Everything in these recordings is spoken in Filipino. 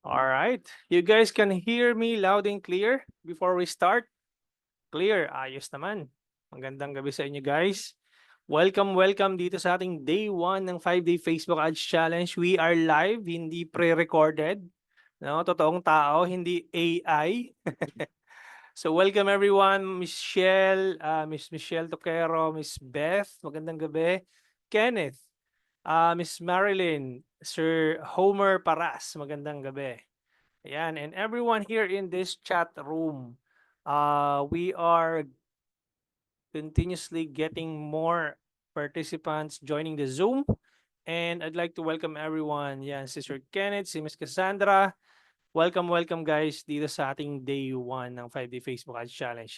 All right. You guys can hear me loud and clear before we start? Clear. Ayos naman. Magandang gabi sa inyo guys. Welcome dito sa ating day 1 ng 5-day Facebook Ads Challenge. We are live, hindi pre-recorded. No, totoong tao, hindi AI. So welcome everyone, Miss Michelle Toquero, Miss Beth, magandang gabi. Kenneth, Miss Marilyn, Sir Homer Paras, magandang gabi. Ayan, and everyone here in this chat room, we are continuously getting more participants joining the Zoom. And I'd like to welcome everyone. Yan, si Sir Kenneth, si Miss Cassandra. Welcome guys dito sa ating day 1 ng 5-day Facebook Ads Challenge.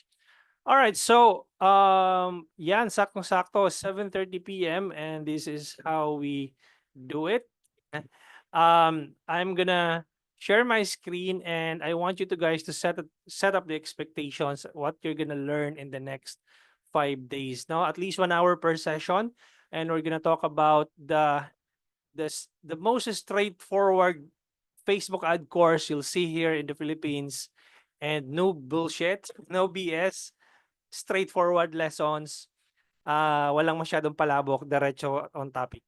Alright, so yan, saktong-sakto, 7:30 p.m. and this is how we do it. I'm gonna share my screen and I want you to guys to set up the expectations, what you're gonna learn in the next 5 days. Now, at least 1 hour per session, and we're gonna talk about the most straightforward Facebook ad course you'll see here in the Philippines, and no bullshit, no BS, straightforward lessons. Walang masyadong palabok, diretso on topic.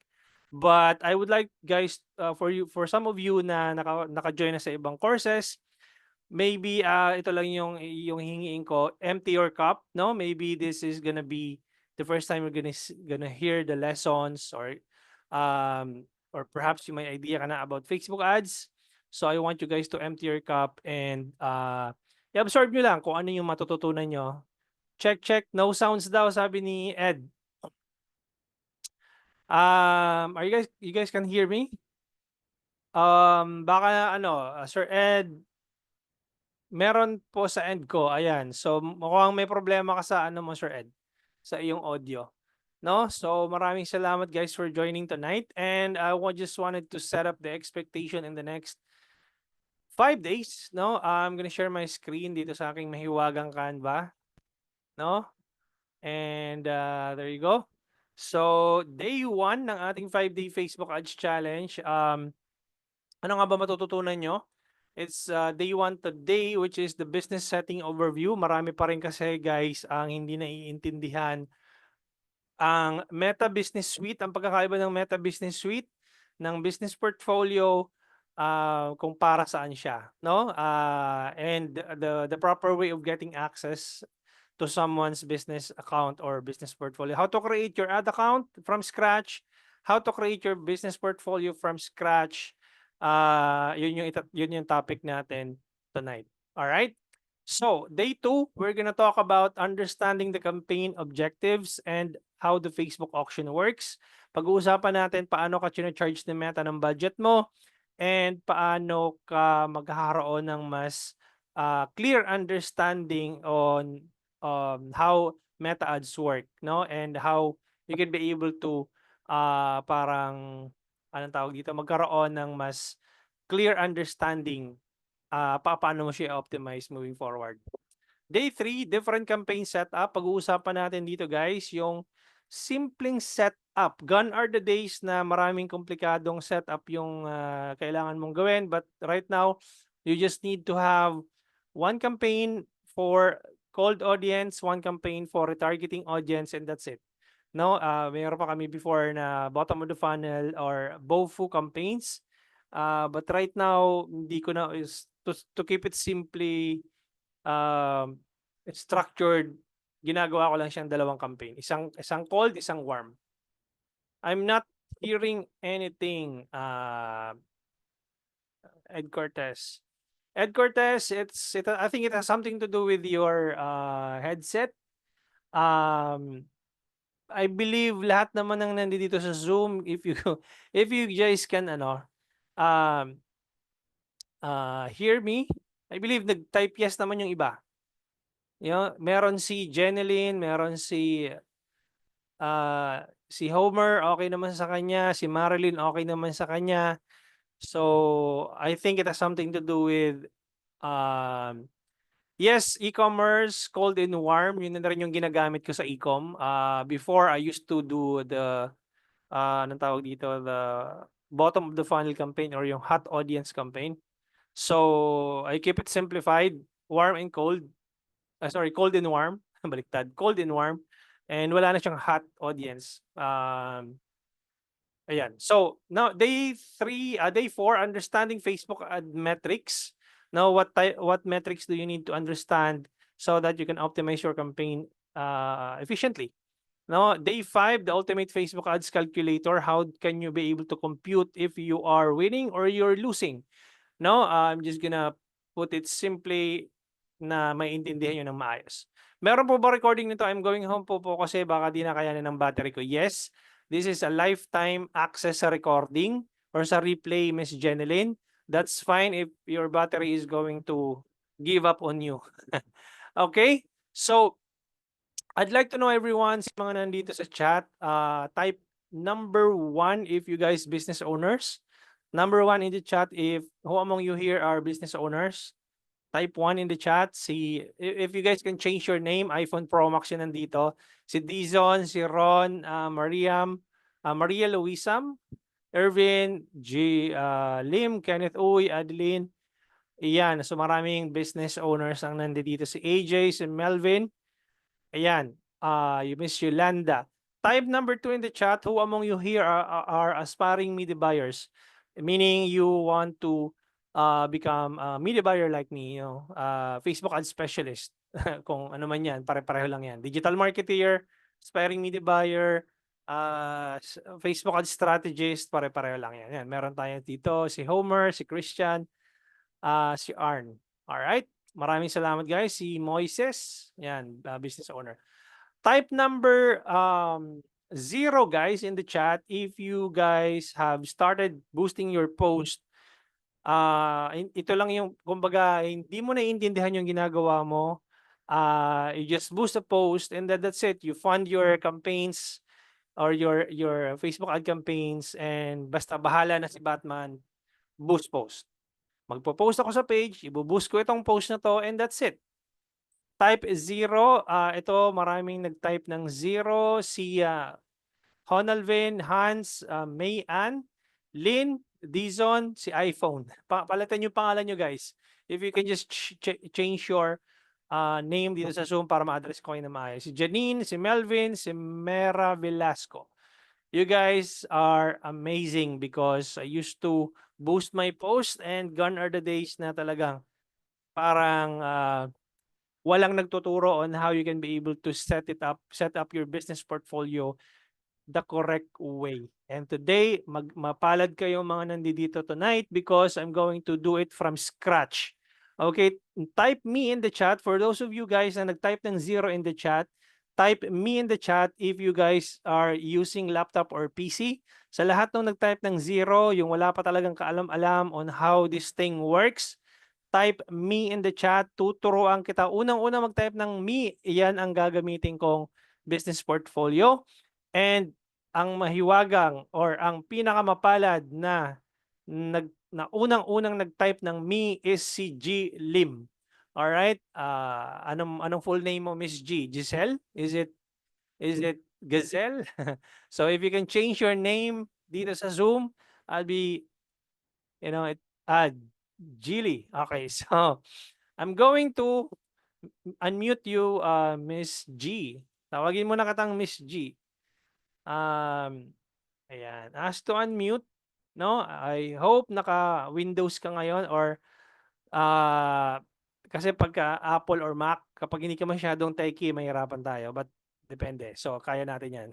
But I would like guys, for some of you na naka-join na sa ibang courses, maybe ito lang yung hingiin ko, empty your cup, no? Maybe this is gonna be the first time you're gonna hear the lessons, or perhaps you may idea ka na about Facebook ads. So I want you guys to empty your cup and i-absorb nyo lang kung ano yung matututunan nyo. Check, no sounds daw, sabi ni Ed. Are you guys can hear me? Baka Sir Ed, meron po sa end ko, ayan. So mukhang may problema ka sa mo, Sir Ed, sa iyong audio. No? So maraming salamat guys for joining tonight, and I just wanted to set up the expectation in the next 5 days, no? I'm gonna share my screen dito sa aking mahiwagang Canva, no? And there you go. So, day 1 ng ating 5-day Facebook Ads Challenge. Ano nga ba matututunan nyo? It's day 1 today, which is the business setting overview. Marami pa rin kasi guys ang hindi naiintindihan ang Meta Business Suite, ang pagkakaiba ng Meta Business Suite ng business portfolio, kung para saan siya, no? And the proper way of getting access to someone's business account or business portfolio. How to create your ad account from scratch, how to create your business portfolio from scratch. Yun yung topic natin tonight. All right? So, day 2, we're gonna talk about understanding the campaign objectives and how the Facebook auction works. Pag-uusapan natin paano ka charge ni Meta ng budget mo and paano ka magkakaroon ng mas clear understanding on how Meta ads work, no? And how you can be able to parang anong tawag dito, magkaroon ng mas clear understanding paano mo siya optimize moving forward. Day 3, different campaign setup. Pag-uusapan natin dito guys, yung simpleng setup. Gone are the days na maraming komplikadong setup yung kailangan mong gawin. But right now, you just need to have one campaign for cold audience, one campaign for retargeting audience, and that's it. No, mayroon pa kami before na bottom of the funnel or BOFU campaigns. But right now, hindi ko na is to keep it simply structured, ginagawa ko lang siyang dalawang campaign. Isang cold, isang warm. I'm not hearing anything, Ed Cortez. Ed Cortez, I think it has something to do with your headset. I believe lahat naman ng nandito sa Zoom, if you guys can hear me, I believe nag-type yes naman yung iba. Meron si Jeneline, meron si Homer, okay naman sa kanya, si Marilyn, okay naman sa kanya. So, I think it has something to do with yes, e-commerce, cold and warm, yun na rin yung ginagamit ko sa e-com. Before, I used to do the anong tawag dito, the bottom of the funnel campaign or yung hot audience campaign. So I keep it simplified, warm and cold. Sorry, cold and warm. Baliktad, cold and warm. And wala na siyang hot audience. Ayan. So now day 4, understanding Facebook ad metrics. Now what metrics do you need to understand so that you can optimize your campaign efficiently? Now, day 5, the ultimate Facebook ads calculator. How can you be able to compute if you are winning or you're losing? No, I'm just gonna put it simply na maintindihan nyo ng maayos. Meron po ba recording nito? I'm going home po kasi baka di na kayanin ng battery ko. Yes, this is a lifetime access sa recording or sa replay, Miss Jeneline. That's fine if your battery is going to give up on you. Okay? So, I'd like to know everyone, sa mga nandito sa chat, type number 1 if you guys business owners. Number 1 in the chat if who among you here are business owners. Type 1 in the chat. If you guys can change your name, iPhone Pro Max yun nandito. Si Dizon, si Ron, Mariam, Maria Luisam, Irvin, Lim, Kenneth Uy, Adeline. Iyan, so maraming business owners ang nandito. Si AJ, si Melvin. Ayan, you miss Yolanda. Type number 2 in the chat. Who among you here are aspiring media buyers? Meaning you want to become a media buyer like me, Facebook ad specialist. Kung ano man yan, pare-pareho lang yan. Digital marketer, aspiring media buyer, Facebook ad strategist, pare-pareho lang yan. Yan. Meron tayo dito si Homer, si Christian, si Arn. Alright? Maraming salamat guys. Si Moises, yan, business owner. Type number 0 guys in the chat if you guys have started boosting your post. Ito lang yung, kumbaga, hindi mo naiintindihan yung ginagawa mo. You just boost a post and that's it. You fund your campaigns or your Facebook ad campaigns and basta bahala na si Batman, boost post. Magpo-post ako sa page, ibo-boost ko itong post na to and that's it. Type 0, ito maraming nag-type ng 0, si Honalvin, Hans, May-Ann, Lynn, Dizon, si iPhone. Palitan yung pangalan nyo guys. If you can just change your name dito sa Zoom para ma-address ko kayo na maayos. Si Janine, si Melvin, si Mera Velasco. You guys are amazing because I used to boost my post and gone are the days na talagang parang walang nagtuturo on how you can be able to set up your business portfolio the correct way. And today, mapalad kayo mga nandito tonight because I'm going to do it from scratch. Okay, type me in the chat. For those of you guys na nag-type ng 0 in the chat, type me in the chat if you guys are using laptop or PC. Sa lahat ng nag-type ng 0, yung wala pa talagang kaalam-alam on how this thing works, type me in the chat. Tuturuan kita. Unang-una mag-type ng me, iyan ang gagamitin kong business portfolio. And ang mahiwagang or ang pinakamapalad na unang-unang nag-type ng me is si G. Lim. All right? Anong full name mo, Miss G? Giselle? Is it Gazelle? So if you can change your name dito sa Zoom, I'll be, Gilly. Okay, so I'm going to unmute you, Miss G. Tawagin mo na katang Miss G. Ayan. Ask to unmute. No? I hope naka-Windows ka ngayon or kasi pagka Apple or Mac, kapag hindi ka masyadong techie, mahirapan tayo. But depende. So, kaya natin yan.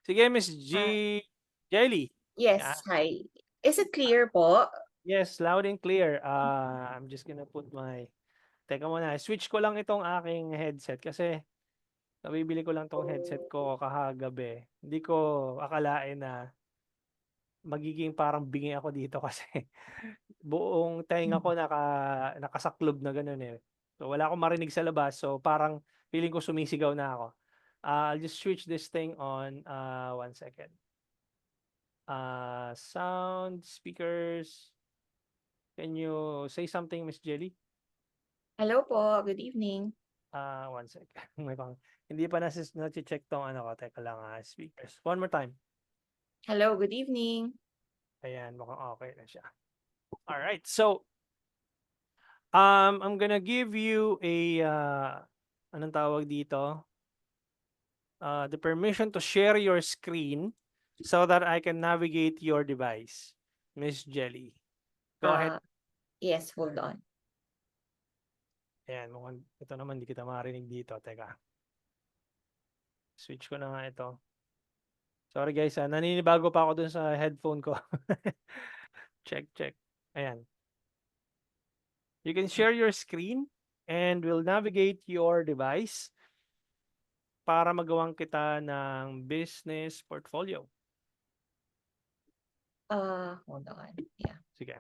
Sige, Miss G. Jelly. Yes, hi. Is it clear po? Yes, loud and clear. I'm just gonna put teka muna, switch ko lang itong aking headset kasi nabibili ko lang tong headset ko kahagabi. Hindi ko akalain na magiging parang bingi ako dito kasi buong tenga ko nakasaklob na gano'n eh. So wala akong marinig sa labas. So parang feeling ko sumisigaw na ako. I'll just switch this thing on. 1 second. Sound, speakers. Can you say something, Miss Jelly? Hello po, good evening. 1 second. Hindi pa na-check tong ano ko. Teka lang, speakers. One more time. Hello, good evening. Ayan, mukhang okay na siya. Alright, so I'm gonna give you a, anong tawag dito? The permission to share your screen so that I can navigate your device, Miss Jelly. Go ahead. Yes, hold on. Ayan, mukhang ito naman hindi kita marinig dito. Teka. Switch ko na nga ito. Sorry guys, naninibago pa ako dun sa headphone ko. Check, check. Ayan. You can share your screen and we'll navigate your device para magawang kita ng business portfolio. Hold on. Yeah. Sige.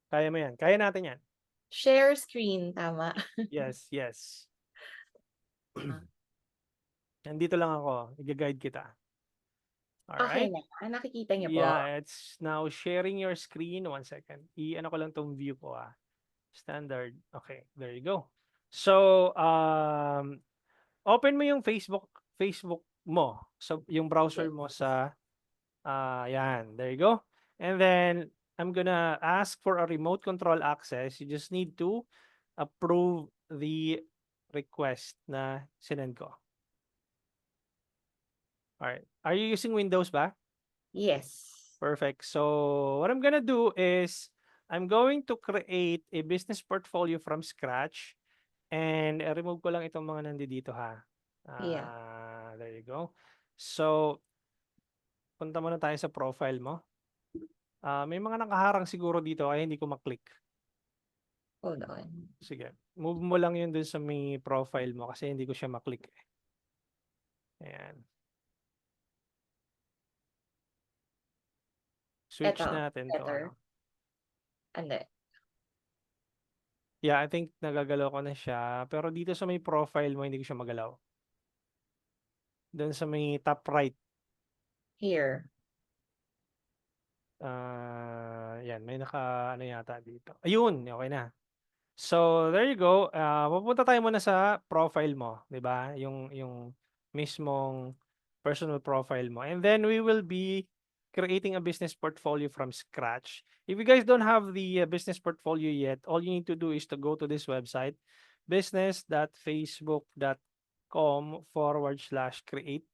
Kaya mo yan. Kaya natin yan. Share screen, tama. Yes, yes. Ah. Nandito lang ako. I-guide kita. Okay Alright? na. Nakikita niyo po. Yeah, it's now sharing your screen. 1 second. I-ano ko lang tong view ko Standard. Okay, there you go. So, open mo yung Facebook mo. So, yung browser mo sa, yan. There you go. And then, I'm gonna ask for a remote control access. You just need to approve the request na sinend ko. Alright. Are you using Windows ba? Yes. Perfect. So what I'm gonna do is I'm going to create a business portfolio from scratch and remove ko lang itong mga nandito ha. Yeah. There you go. So punta muna tayo sa profile mo. May mga nakaharang siguro dito kaya hindi ko maklik. Hold on. Sige. Move mo lang yun dun sa may profile mo kasi hindi ko siya maklik. Ayan. Switch Eto, natin to. better. Hindi. Yeah, I think nagagalaw ko na siya. Pero dito sa may profile mo, hindi ko siya magalaw. Doon sa may top right. Here. Yan, may ano yata dito. Ayun, okay na. So, there you go. Pupunta tayo muna sa profile mo, 'di ba? Yung mismong personal profile mo. And then we will be creating a business portfolio from scratch. If you guys don't have the business portfolio yet, all you need to do is to go to this website, business.facebook.com/create.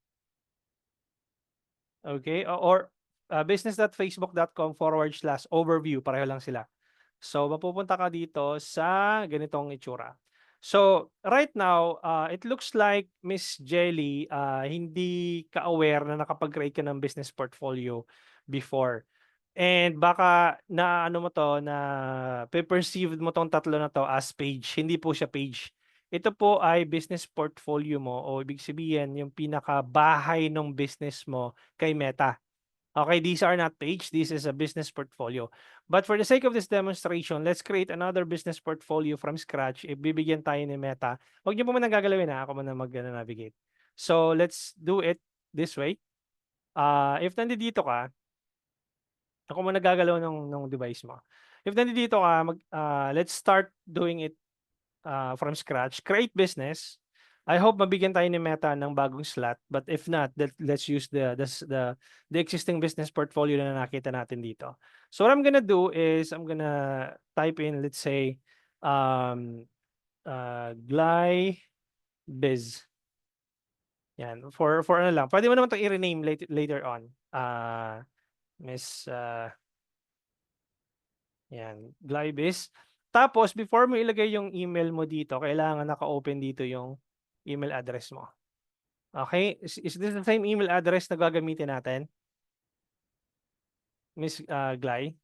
Okay? Or business.facebook.com/overview. Pareho lang sila. So, mapupunta ka dito sa ganitong itsura. So, right now, it looks like Miss Jelly, hindi ka-aware na nakapag-create ka ng business portfolio before. And baka na ano mo to, na pe-perceive mo tong tatlo na to as page. Hindi po siya page. Ito po ay business portfolio mo o ibig sabihin yung pinaka-bahay ng business mo kay Meta. Okay, these are not page. This is a business portfolio. But for the sake of this demonstration, let's create another business portfolio from scratch. Ibibigyan tayo ni Meta. Huwag niyo po muna gagalawin ako muna mag-navigate. So, let's do it this way. If nandito ka, ako muna gagalaw ng device mo. If nandito ka, let's start doing it from scratch. Create business. I hope mabigyan tayo ni Meta ng bagong slot, but if not, let's use the existing business portfolio na nakita natin dito. So what I'm gonna do is I'm gonna type in, let's say, Gly Biz. Yan, for ano lang. Pwede mo naman 'tong i-rename later on. Miss yan, Gly Biz. Tapos before mo ilagay yung email mo dito, kailangan naka-open dito yung email address mo. Okay? Is this the same email address na gagamitin natin? Miss Gly?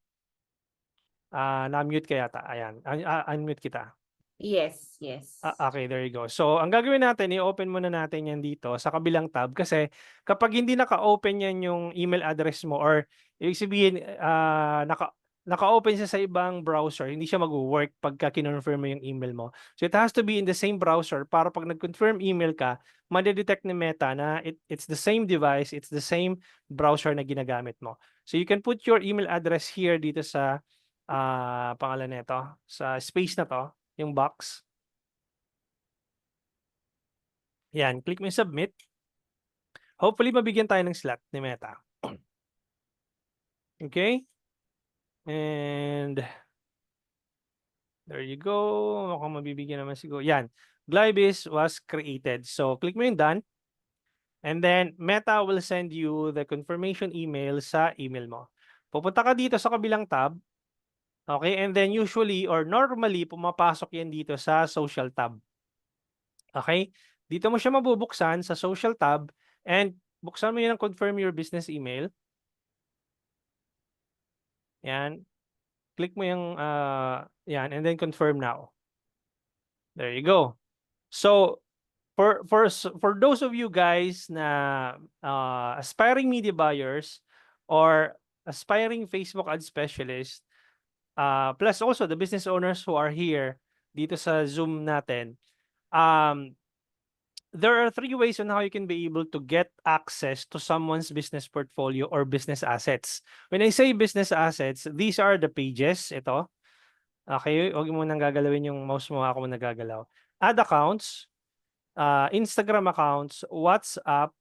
Na-mute ka yata. Ayan. Unmute kita. Yes, yes. Okay, there you go. So, ang gagawin natin, i-open muna natin yan dito sa kabilang tab kasi kapag hindi naka-open yan yung email address mo or ibig sabihin, naka-open siya sa ibang browser, hindi siya mag-work pagka kinonfirm mo yung email mo. So, it has to be in the same browser para pag nag-confirm email ka, madedetect ni Meta na it's the same device, it's the same browser na ginagamit mo. So, you can put your email address here dito sa pangalan nito, sa space na to, yung box. Yan, click mo yung submit. Hopefully, mabigyan tayo ng slot ni Meta. Okay? And There you go. Mukhang mabibigyan naman siguro. Yan. Glybis was created. So, click mo yung done. And then, Meta will send you the confirmation email sa email mo. Pupunta ka dito sa kabilang tab. Okay? And then, usually or normally, pumapasok yan dito sa social tab. Okay? Dito mo siya mabubuksan sa social tab and buksan mo yun ang confirm your business email. Yan. Click mo yung, yan, and then confirm now. There you go. So, for those of you guys na aspiring media buyers or aspiring Facebook ad specialist, plus also the business owners who are here dito sa Zoom natin, there are 3 ways on how you can be able to get access to someone's business portfolio or business assets. When I say business assets, these are the pages. Ito. Okay, huwag mo nang gagalawin yung mouse mo, ako mo nagagalaw. Ad accounts, Instagram accounts, WhatsApp,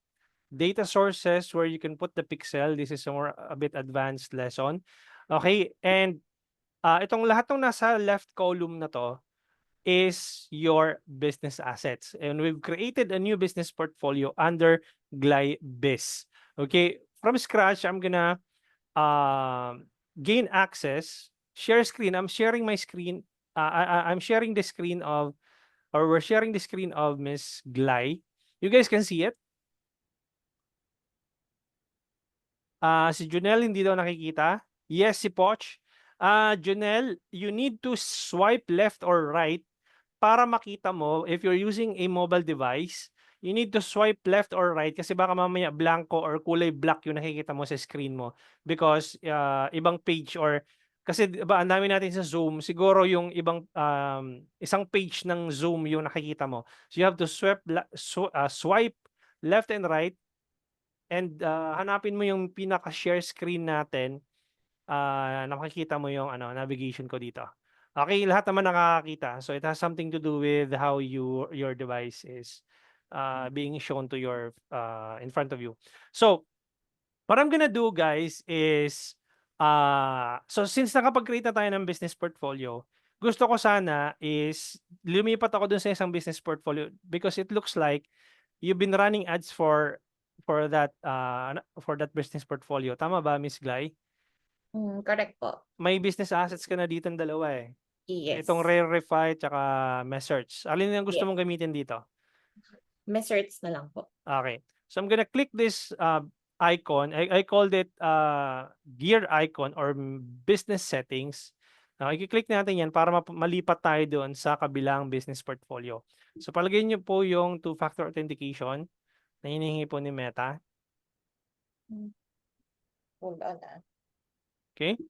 data sources where you can put the pixel. This is a bit advanced lesson. Okay, and itong lahat ng nasa left column na to is your business assets. And we've created a new business portfolio under GlyBiz. Okay, from scratch, I'm gonna gain access, share screen. I'm sharing my screen. I'm sharing the screen of, or we're sharing the screen of Miss Gly. You guys can see it. Si Junel hindi daw nakikita. Yes, si Poch. Junel, you need to swipe left or right para makita mo. If you're using a mobile device, you need to swipe left or right kasi baka mamaya blanco or kulay black yung nakikita mo sa screen mo because ibang page or kasi diba ang dami natin sa Zoom, siguro yung ibang isang page ng Zoom yung nakikita mo. So you have to swipe left and right and hanapin mo yung pinaka-share screen natin. Nakikita mo yung navigation ko dito. Okay, lahat naman nakakakita. So it has something to do with how your device is being shown to your in front of you. So what I'm gonna do, guys, is so since nakapag-create na tayo ng business portfolio, gusto ko sana is lumipat ako dun sa isang business portfolio because it looks like you've been running ads for that business portfolio. Tama ba, Miss Gly? Correct po. May business assets ka na dito ng dalawa eh. Yes. Itong Rarefy tsaka Mesearch. Alin yung gusto Yeah. mong gamitin dito? Mesearch na lang po. Okay. So I'm gonna click this icon. I called it gear icon or business settings. I-click natin yan para malipat tayo doon sa kabilang business portfolio. So palagay niyo po yung two-factor authentication na hinihingi po ni Meta. Hold on. Okay?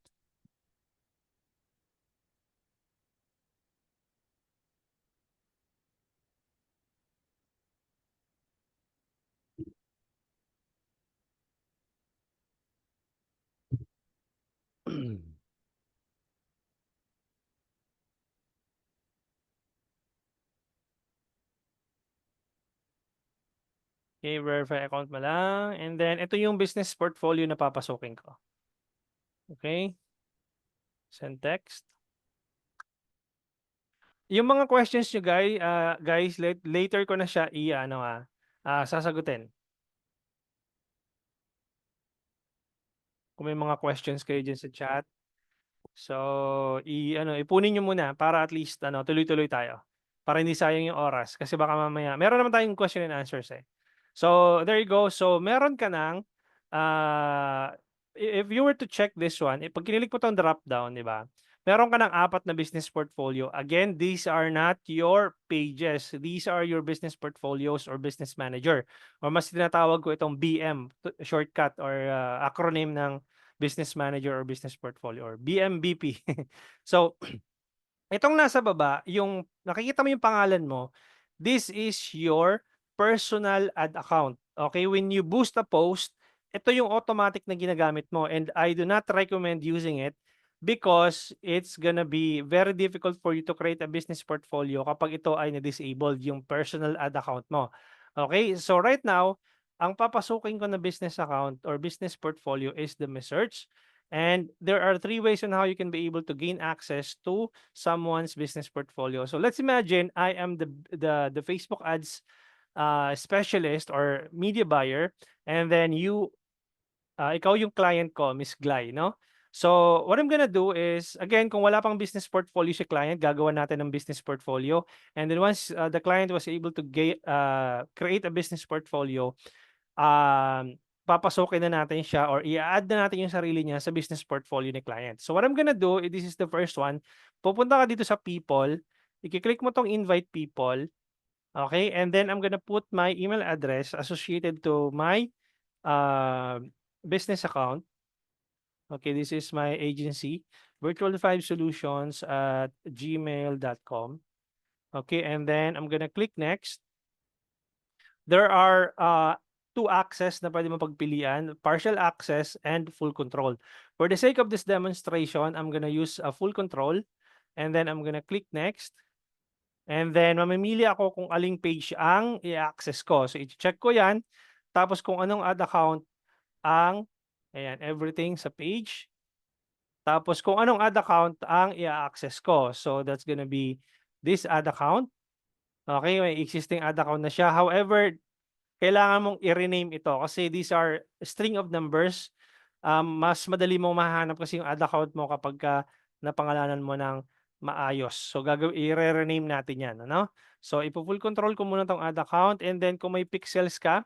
Okay, verify account mo lang. And then, ito yung business portfolio na papasukin ko. Okay? Send text. Yung mga questions nyo, guys, later ko na siya sasagutin. Kung may mga questions kayo dyan sa chat. So, ipunin nyo muna para at least tuloy-tuloy tayo. Para hindi sayang yung oras. Kasi baka mamaya, meron naman tayong question and answers eh. So, there you go. So, meron ka ng, if you were to check this one, pag kinilig mo itong drop down, di ba? Meron ka ng 4 na business portfolio. Again, these are not your pages. These are your business portfolios or business manager. Or mas tinatawag ko itong BM, shortcut or acronym ng business manager or business portfolio or BMBP. So, itong nasa baba, yung nakikita mo yung pangalan mo, this is your personal ad account. Okay, when you boost a post, ito yung automatic na ginagamit mo and I do not recommend using it because it's gonna be very difficult for you to create a business portfolio kapag ito ay na-disabled yung personal ad account mo. Okay, so right now, ang papasukin ko na business account or business portfolio is the Mesearch. And there are 3 ways on how you can be able to gain access to someone's business portfolio. So let's imagine I am the Facebook ads specialist or media buyer, and then ikaw yung client ko, Miss Glay, no? So, what I'm gonna do is, again, kung wala pang business portfolio si client, gagawa natin ng business portfolio. And then once the client was able to create a business portfolio, papasokin na natin siya or i-add na natin yung sarili niya sa business portfolio ni client. So, what I'm gonna do, this is the first one. Pupunta ka dito sa people, i-click mo tong invite people, okay? And then I'm gonna put my email address associated to my uh, business account. Okay, this is my agency, virtual5solutions at gmail.com. Okay, and then I'm gonna click next. There are two access na pwede mo pagpilian, partial access and full control. For the sake of this demonstration, I'm gonna use a full control, and then I'm gonna click next. And then mamimili ako kung aling page ang i-access ko. So i-check ko yan. Tapos kung anong ad account ang, ayan, everything sa page. Tapos kung anong ad account ang i-access ko. So that's gonna be this ad account. Okay, may existing ad account na siya. However, kailangan mong i-rename ito kasi these are string of numbers. Mas madali mong mahanap kasi yung ad account mo kapag napangalanan mo ng maayos. So i-rename natin yan. Ano? So ipo-full control ko muna tong ad account, and then kung may pixels ka,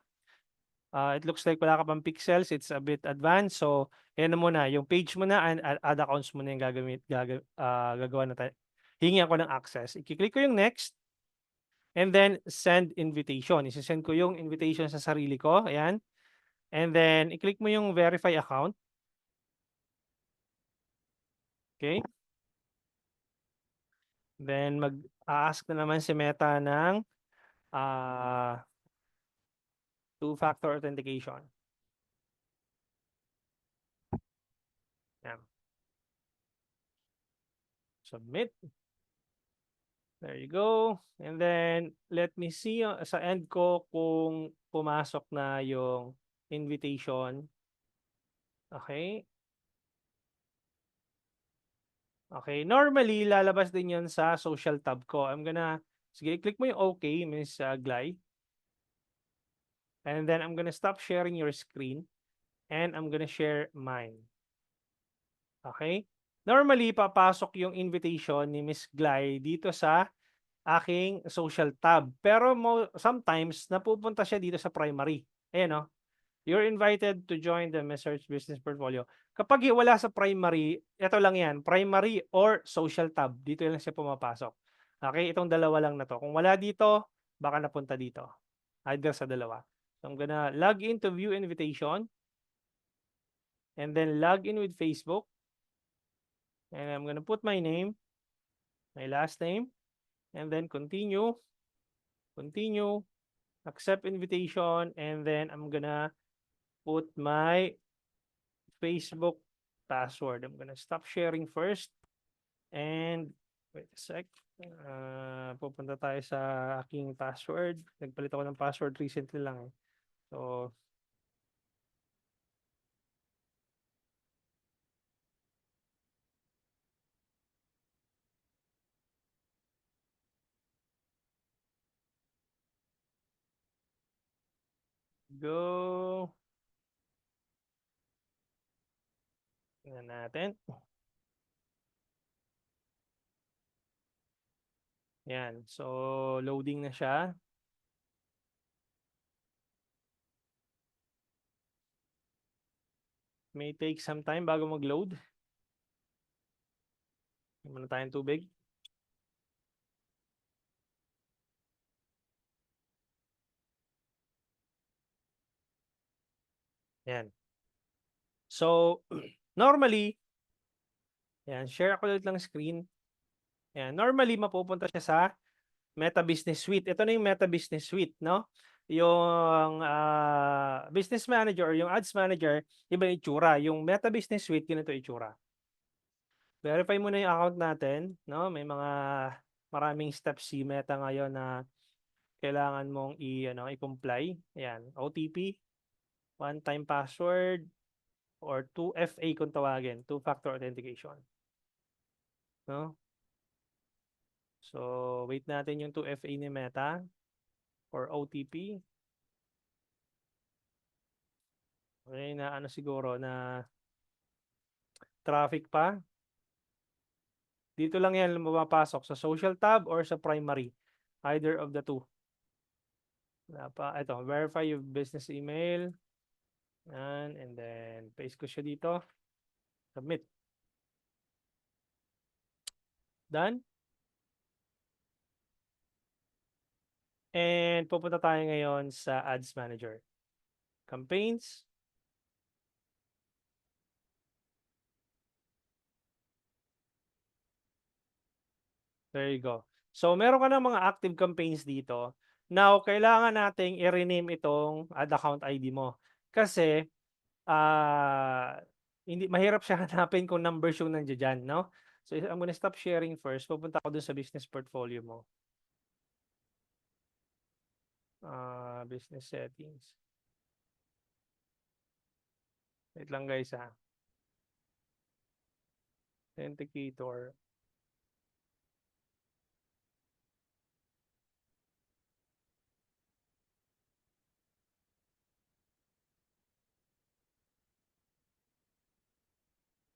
it looks like wala ka pang pixels. It's a bit advanced. So yan na muna. Yung page mo na and ad accounts mo na yung gagawa na tayo. Hingi ako ng access. I-click ko yung next. And then send invitation. Isi-send ko yung invitation sa sarili ko. Ayan. And then i-click mo yung verify account. Okay? Then mag-ask na naman si Meta ng two-factor authentication. Ayan. Submit. There you go. And then let me see sa end ko kung pumasok na yung invitation. Okay? Okay, normally lalabas din 'yon sa social tab ko. Sige, click mo yung okay, Miss Glay. And then I'm gonna stop sharing your screen and I'm gonna share mine. Okay? Normally, papasok yung invitation ni Miss Glay dito sa aking social tab. Pero sometimes, napupunta siya dito sa primary. Ayan, no? You're invited to join the Research Business Portfolio. Kapag wala sa primary, ito lang yan, primary or social tab. Dito lang siya pumapasok. Okay, itong dalawa lang na to. Kung wala dito, baka napunta dito. Either sa dalawa. So I'm gonna log in to view invitation. And then log in with Facebook. And I'm gonna put my name, my last name, and then continue, accept invitation, and then I'm gonna put my Facebook password. I'm gonna stop sharing first. And wait a sec. Pupunta tayo sa aking password. Nagpalit ako ng password recently lang eh. So, go. Tingnan natin. Yan. So, loading na siya. May take some time bago mag-load. Muna tayong tubig. Yan. So, normally, yan, share ako ulit ng screen. Yan, normally, mapupunta siya sa Meta Business Suite. Ito na yung Meta Business Suite, no? Yung Business Manager or yung Ads Manager, iba yung itsura. Yung Meta Business Suite, ganito itsura. Verify mo na yung account natin, no? May maraming steps si Meta ngayon na kailangan mong i-comply. Ayan, OTP, one-time password, or 2FA kung tawagin, two-factor authentication. No? So, wait natin yung 2FA ni Meta or OTP. Okay, na ano siguro na traffic pa. Dito lang yan mapapasok sa social tab or sa primary. Either of the two. Ito, verify your business email. Yan, and then paste ko siya dito. Submit. Done. And pupunta tayo ngayon sa Ads Manager. Campaigns. There you go. So, meron ka ng mga active campaigns dito. Now, kailangan nating i-rename itong ad account ID mo. Kasi, hindi, mahirap siya hanapin kung numbers yung nandiyan dyan, no? So, I'm gonna stop sharing first. Pupunta ako dun sa business portfolio mo. Business settings. Wait lang guys ha. Authenticator.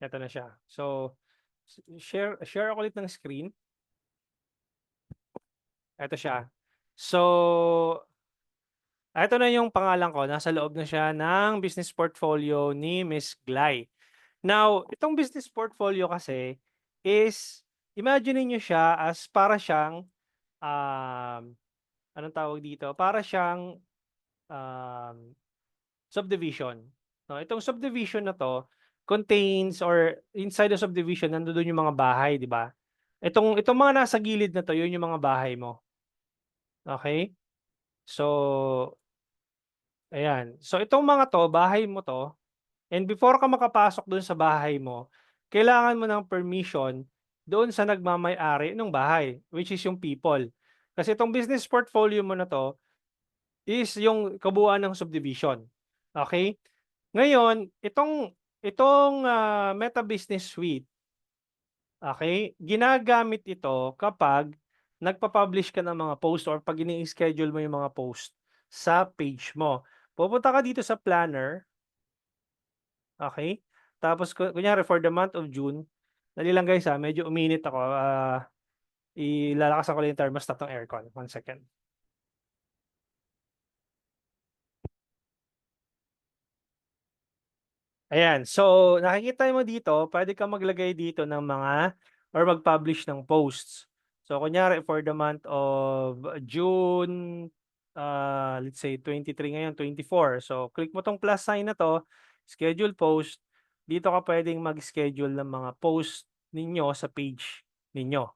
Ito na siya. So, share ako ulit ng screen. Ito siya. So, ito na yung pangalan ko. Nasa loob na siya ng business portfolio ni Miss Glay. Now, itong business portfolio kasi is, imagine niyo siya as para siyang, anong tawag dito? Para siyang subdivision. No, itong subdivision na to contains or inside the subdivision nandoon yung mga bahay, di ba? Itong mga nasa gilid na to, yun yung mga bahay mo. Okay? So, ayan. So, itong mga to, bahay mo to, and before ka makapasok doon sa bahay mo, kailangan mo ng permission doon sa nagmamay-ari ng bahay, which is yung people. Kasi itong business portfolio mo na to is yung kabuuan ng subdivision. Okay? Ngayon, itong Meta Business Suite, okay, ginagamit ito kapag nagpa-publish ka ng mga post or pag ini-schedule mo yung mga post sa page mo. Pupunta ka dito sa planner, okay? Tapos kunyari for the month of June, dali lang guys medyo uminit ako. Ilalakasan ko lang yung thermostat ng aircon. 1 second. Ayan. So, nakikita mo dito, pwede kang maglagay dito ng mga or mag-publish ng posts. So, kunyari for the month of June, let's say 23 ngayon, 24. So, click mo tong plus sign na to, schedule post. Dito ka pwedeng mag-schedule ng mga post ninyo sa page ninyo.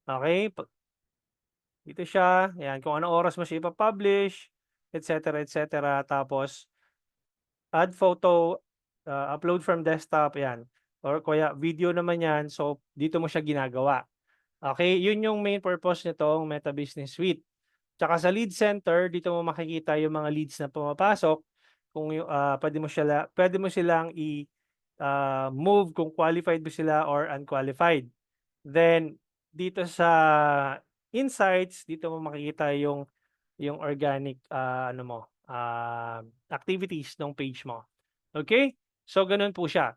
Okay? Dito siya. Ayan, kung anong oras mo siya ipapublish, etc. etc. Tapos, add photo, upload from desktop, yan. Or kaya video naman yan, so dito mo siya ginagawa. Okay, yun yung main purpose nitong Meta Business Suite. Tsaka sa lead center, dito mo makikita yung mga leads na pumapasok. Kung pwede mo silang move kung qualified ba sila or unqualified. Then dito sa insights, dito mo makikita yung organic activities ng page mo. Okay? So ganun po siya.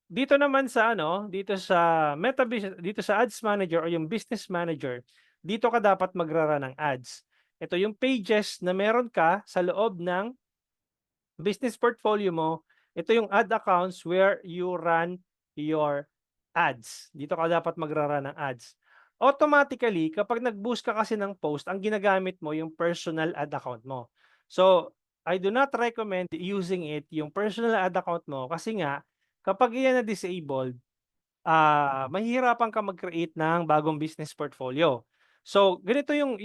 Dito naman sa dito sa Meta Business, dito sa Ads Manager o yung Business Manager, dito ka dapat magrara ng ads. Ito yung pages na meron ka sa loob ng business portfolio mo. Ito yung ad accounts where you run your ads. Dito ka dapat magrara ng ads. Automatically, kapag nag-boost ka kasi ng post, ang ginagamit mo yung personal ad account mo. So, I do not recommend using it, yung personal ad account mo, kasi nga, kapag iyan na disabled, mahihirapan ka mag-create ng bagong business portfolio. So, ganito yung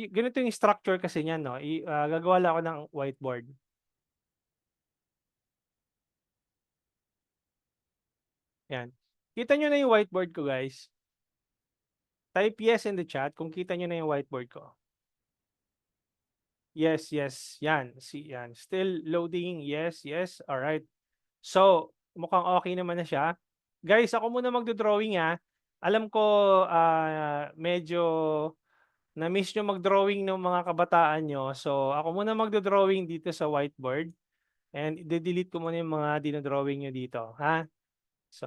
structure kasi niyan, no? Gagawa lang ako ng whiteboard. Yan. Kita nyo na yung whiteboard ko, guys. Type yes in the chat kung kita nyo na yung whiteboard ko. Yes, yes. Yan. See, yan. Still loading. Yes, yes. All right. So, mukhang okay naman na siya. Guys, ako muna magdo-drawing, Alam ko, medyo na-miss niyo mag-drawing nung mga kabataan niyo. So, ako muna magdo-drawing dito sa whiteboard and ide-delete ko muna yung mga dino-drawing niyo dito, ha? So,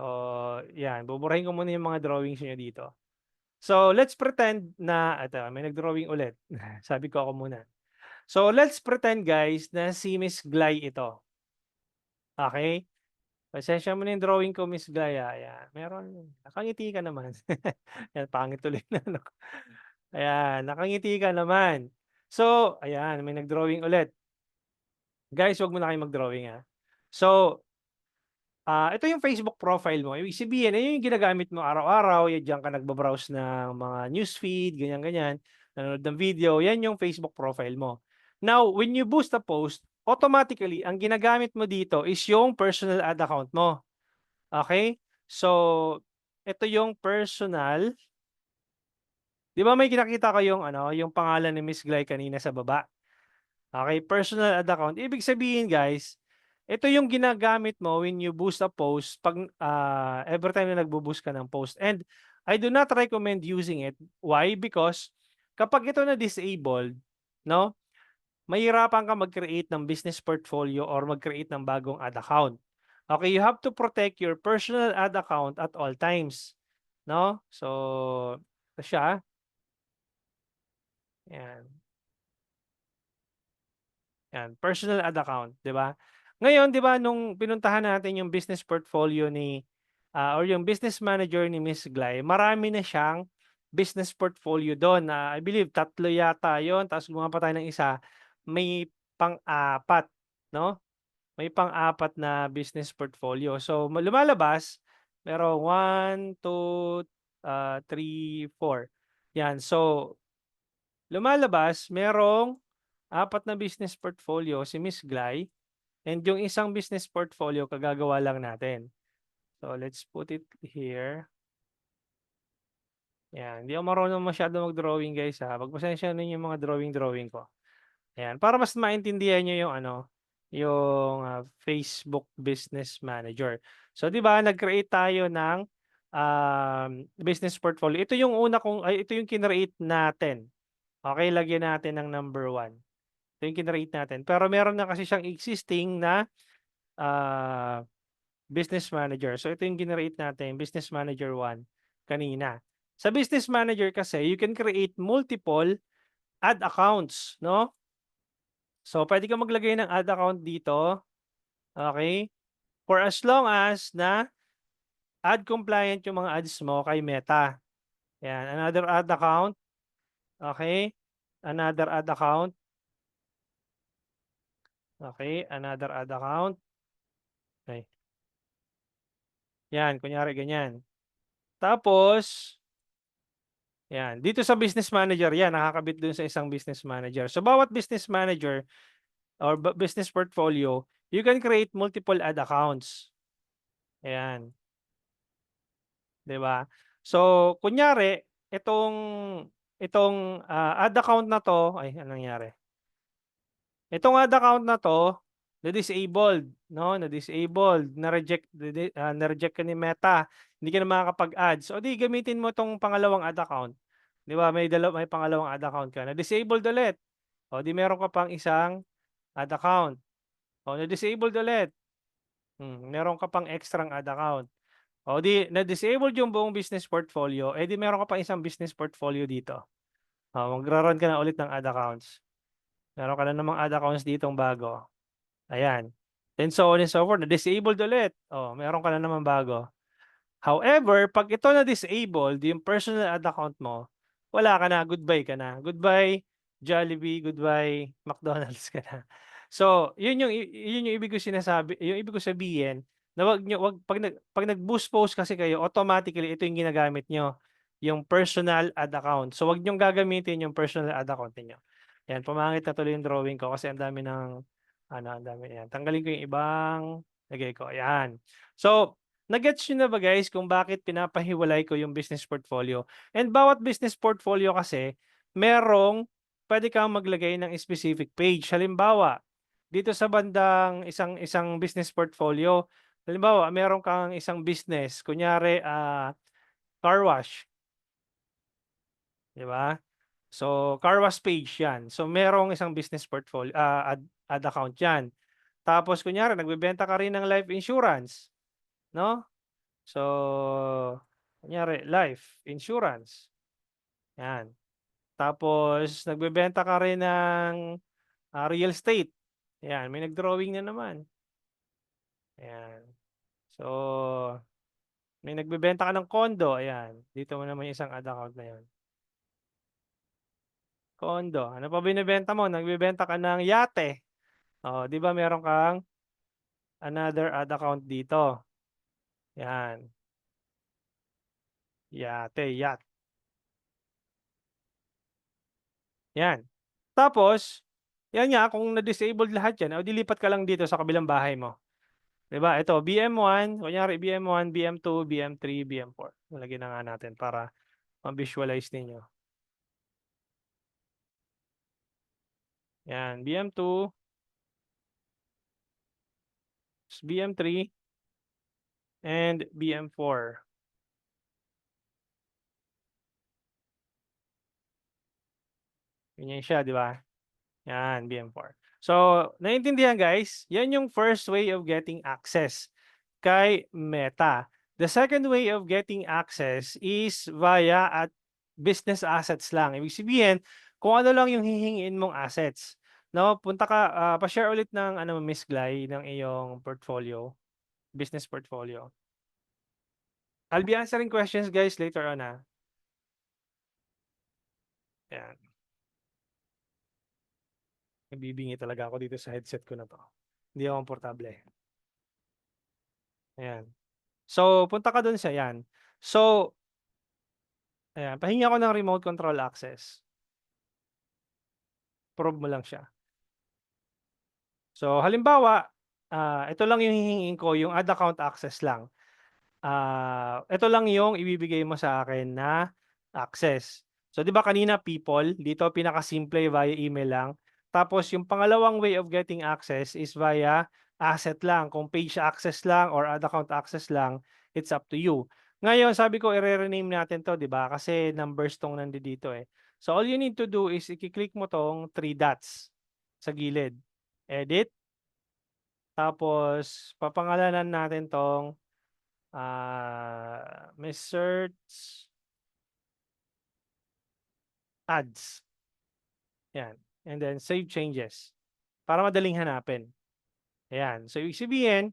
'yan, buburahin ko muna yung mga drawings niyo dito. So, let's pretend na eto may nag-drawing ulit. Sabi ko ako muna. So, let's pretend guys na si Miss Glay ito, okey? Pasensya mo na yung drawing ko Miss Glay, ayan. Nakangiti ka naman. Yan, pangit tuloy na ano ko. Ayan, nakangiti ka naman. So, ayan may nag-drawing ulit. Guys, 'wag muna kayong mag-drawing, So, ito yung Facebook profile mo. Ibig sabihin, ayun yung ginagamit mo araw-araw, diyan ka nagba-browse ng mga newsfeed, ganyan-ganyan, nanonood ng video, yan yung Facebook profile mo. Now, when you boost a post, automatically, ang ginagamit mo dito is yung personal ad account mo. Okay? So, ito yung personal. Di ba may kinakita ko yung, yung pangalan ni Miss Glay kanina sa baba? Okay, personal ad account. Ibig sabihin guys, ito yung ginagamit mo when you boost a post pag every time na nagbo-boost ka ng post. And I do not recommend using it. Why? Because kapag ito na disabled, no? Mahirapan ka mag-create ng business portfolio or mag-create ng bagong ad account. Okay, you have to protect your personal ad account at all times, no? So, ito siya. Yan. Yan, personal ad account, 'di ba? Ngayon, 'di ba nung pinuntahan natin yung business portfolio ni or yung business manager ni Miss Glay, marami na siyang business portfolio doon na I believe 3 yata 'yon, tapos gumawa pa tayo ng isa, may pang-apat, no? May pang-apat na business portfolio. So, lumalabas merong 1, 2, 3, 4. Yan, so lumalabas merong 4 na business portfolio si Miss Glay and yung isang business portfolio kagagawa lang natin. So, let's put it here. Yan, hindi ako marunong masyado mag-drawing guys, pagpasensyahan niyo yung mga drawing ko. Ayan, para mas maintindihan niyo yung yung Facebook Business Manager. So, 'di ba nag-create tayo ng business portfolio. Ito yung ito yung kinreate natin. Okay, lagyan natin ng number 1. Ito yung kinreate natin. Pero meron na kasi siyang existing na business manager. So, ito yung generate natin, business manager 1 kanina. Sa business manager kasi, you can create multiple ad accounts, no? So, pwede ka maglagay ng ad account dito. Okay? For as long as na ad compliant yung mga ads mo kay Meta. Yan, another ad account. Okay? Another ad account. Okay, another ad account. Okay. Yan, kunyari ganyan. Tapos, yan, dito sa business manager, yan, nakakabit dun sa isang business manager. So, bawat business manager or business portfolio, you can create multiple ad accounts. Ayan, 'di ba? So, kunyari, itong ad account na to, ay, anong nangyari? Itong ad account na to, na-disabled, no? Na-disabled, na-reject ka ni Meta. Hindi ka na makakapag-ads. O di gamitin mo tong pangalawang ad account. 'Di ba? May pangalawang ad account ka. Na-disabled ulit. O di meron ka pang isang ad account. O na-disabled ulit. Meron ka pang extrang ad account. O di na-disabled yung buong business portfolio, eh di meron ka pang isang business portfolio dito. O magra-run ka na ulit ng ad accounts. Meron ka na namang ad accounts ditong bago. Ayan. And so on and so forth, na-disabled ulit. Oh, meron ka na naman bago. However, 'pag ito na-disabled, yung personal ad account mo, wala ka na, goodbye ka na. Goodbye Jollibee, goodbye McDonald's ka na. So, yun yung ibig ko sinasabi, yung ibig ko sabihin na wag 'pag nag-boost post kasi kayo, automatically ito yung ginagamit niyo, yung personal ad account. So, wag niyong gagamitin yung personal ad account niyo. Yan, pumangit na tuloy yung drawing ko kasi ang dami ng ang dami yan. Tanggalin ko yung ibang lagay ko, ayan. So, na-gets niyo na ba guys kung bakit pinapahiwalay ko yung business portfolio? And bawat business portfolio kasi pwede kang maglagay ng specific page. Halimbawa, dito sa bandang isang business portfolio, Halimbawa, meron kang isang business, kunyari, car wash, 'di ba? So, car wash page 'yan. So, merong isang business portfolio, ad account 'yan. Tapos kunyari nagbebenta ka rin ng life insurance, 'no? So, kunyari life insurance, 'yan. Tapos nagbebenta ka rin ng, real estate, 'yan, may nag-drawing na naman, ayan. So, may nagbebenta ka ng condo, ayan, dito mo naman yung isang ad account na 'yon. Condo, ano pa binebenta mo? Nagbebenta ka ng yate, oh, 'di ba meron kang another ad account dito, 'yan, yate, yacht, 'yan. Tapos, 'yan nga kung na-disabled lahat 'yan, o di lipat ka lang dito sa kabilang bahay mo, 'di ba? Ito BM1, kunyari BM1, BM2, BM3, BM4. Lalagyan na nga natin para ma-visualize ninyo. 'Yan, BM2, BM3, and BM4. Ganyan siya, 'di ba? 'Yan, BM4. So, naiintindihan guys? 'Yan yung first way of getting access kay Meta. The second way of getting access is via at business assets lang. Ibig sabihin, kung ano lang yung hihingiin mong assets, 'no? Punta ka, pa-share ulit ng ano mo, Miss Glay, ng iyong portfolio, business portfolio. I'll be answering questions guys later on, 'Yan. Nabibingi talaga ako dito sa headset ko na 'to. Hindi ako komportable. Ayan. So, punta ka dun sa 'yan. So, ayan, pahingi ako ng remote control access. Prove mo lang siya. So, halimbawa, ito lang yung hihingiin ko, yung ad account access lang. Ito lang yung ibibigay mo sa akin na access. So, 'di ba kanina people, dito pinakasimple via email lang. Tapos yung pangalawang way of getting access is via asset lang. Kung page access lang or ad account access lang, it's up to you. Ngayon, sabi ko i-rename natin 'to, 'di ba? Kasi numbers 'tong nandito eh. So, all you need to do is i-click mo 'tong three dots sa gilid. Edit, tapos papangalanan natin 'tong may search ads, 'yan, and then save changes para madaling hanapin, ayan. So, ibig sabihin,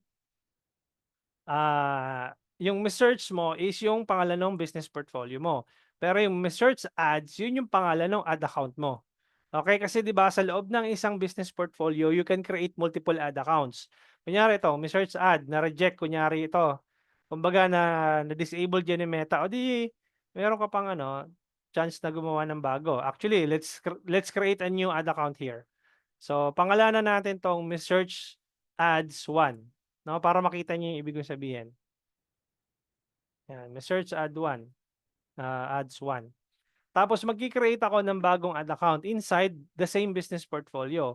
yung search mo is yung pangalan ng business portfolio mo, pero yung search ads, yun yung pangalan ng ad account mo. Okay, kasi 'di ba sa loob ng isang business portfolio, you can create multiple ad accounts. Kunyari ito, may search ad na-reject kunyari ito, kumbaga na-disable diyan ni Meta, o di meron ka pang ano, chance na gumawa ng bago. Actually, let's create a new ad account here. So, pangalanan natin 'tong may search ads 1, 'no, para makita niyo yung ibig kong sabihin. Yan, may search ad 1, ads 1. Tapos magki-create ako ng bagong ad account inside the same business portfolio.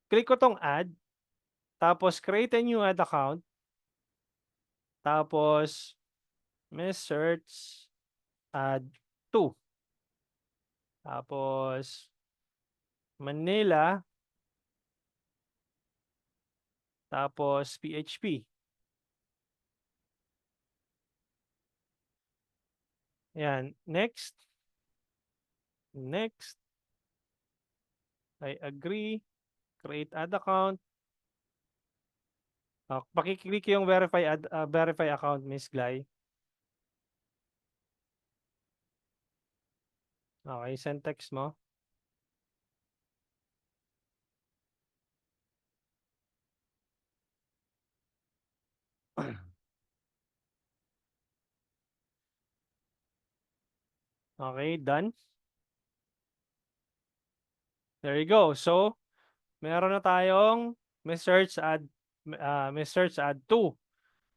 Click ko 'tong add, tapos create a new ad account, tapos may search add 2, tapos Manila, tapos PHP. Yan, next, next, I agree, create ad account. Paki-click yung verify account, Miss Glay. Okay, send text mo. Okay, done. There you go. So, meron na tayong may search ad, may search ad 2,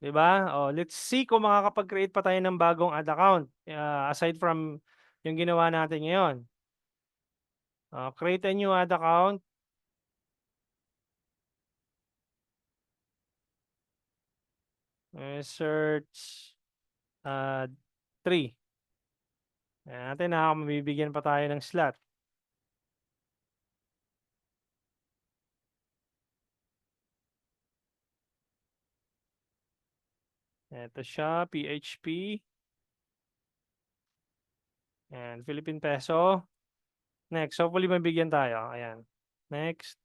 'di ba? Oh, let's see kung makakapag-create pa tayo ng bagong ad account, aside from yung ginawa natin ngayon. Create a new ad account. Search 3. Ayan natin na mabibigyan pa tayo ng slot. Ito siya, PHP. And Philippine Peso. Next, hopefully mabigyan tayo. Ayan. Next.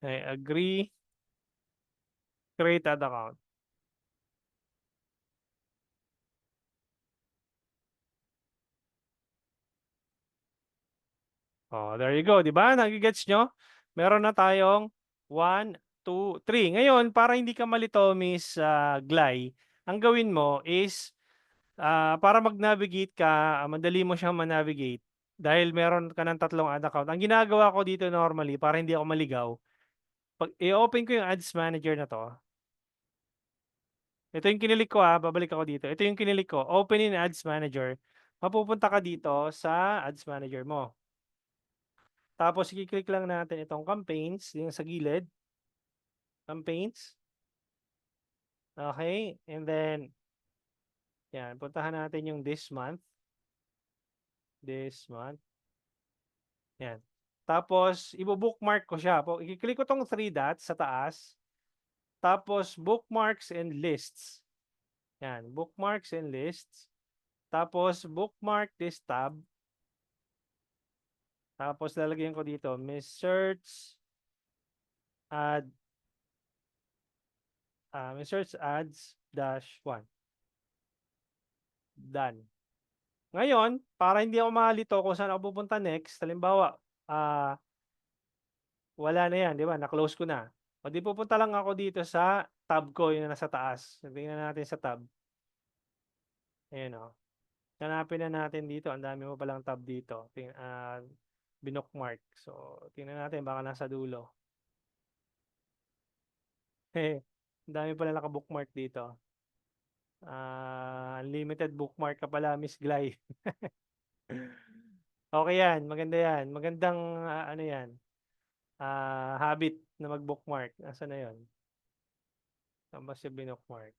Okay, agree. Create ad account. Oh, there you go, 'di ba? Nagigets nyo? Meron na tayong 1, 2, 3. Ngayon, para hindi ka malito, Miss Glay, ang gawin mo is para mag-navigate ka, madali mo siyang ma-navigate dahil meron ka ng 3 ad account. Ang ginagawa ko dito normally para hindi ako maligaw, pag i-open ko yung ads manager na 'to. Ito yung kinilik ko, babalik ako dito. Ito yung kinilik ko, open in ads manager. Mapupunta ka dito sa ads manager mo. Tapos i-click lang natin itong campaigns, yung sa gilid. Campaigns. Okay, and then yan, puntahan natin yung this month. This month. Yan. Tapos ibo-bookmark ko siya. I-click ko tong 3 dots sa taas. Tapos bookmarks and lists. Yan, bookmarks and lists. Tapos bookmark this tab. Tapos lalagyan ko dito, Miss Search add search ads -1. Done. Ngayon, para hindi ako malito kung saan ako pupunta next, halimbawa, wala na yan, di ba? Na-close ko na. O di pupunta lang ako dito sa tab ko, yung nasa taas. Tingnan natin sa tab. Ayan o. Hanapin na natin dito. Ang dami mo palang tab dito. Binookmark. So, tingnan natin, baka nasa dulo. Ang dami pala naka-bookmark dito. Unlimited bookmark ka pala, Miss Glay. Okay yan, maganda yan. Magandang ano yan, habit na mag-bookmark. Nasaan na yun? Saan ba siya binookmark?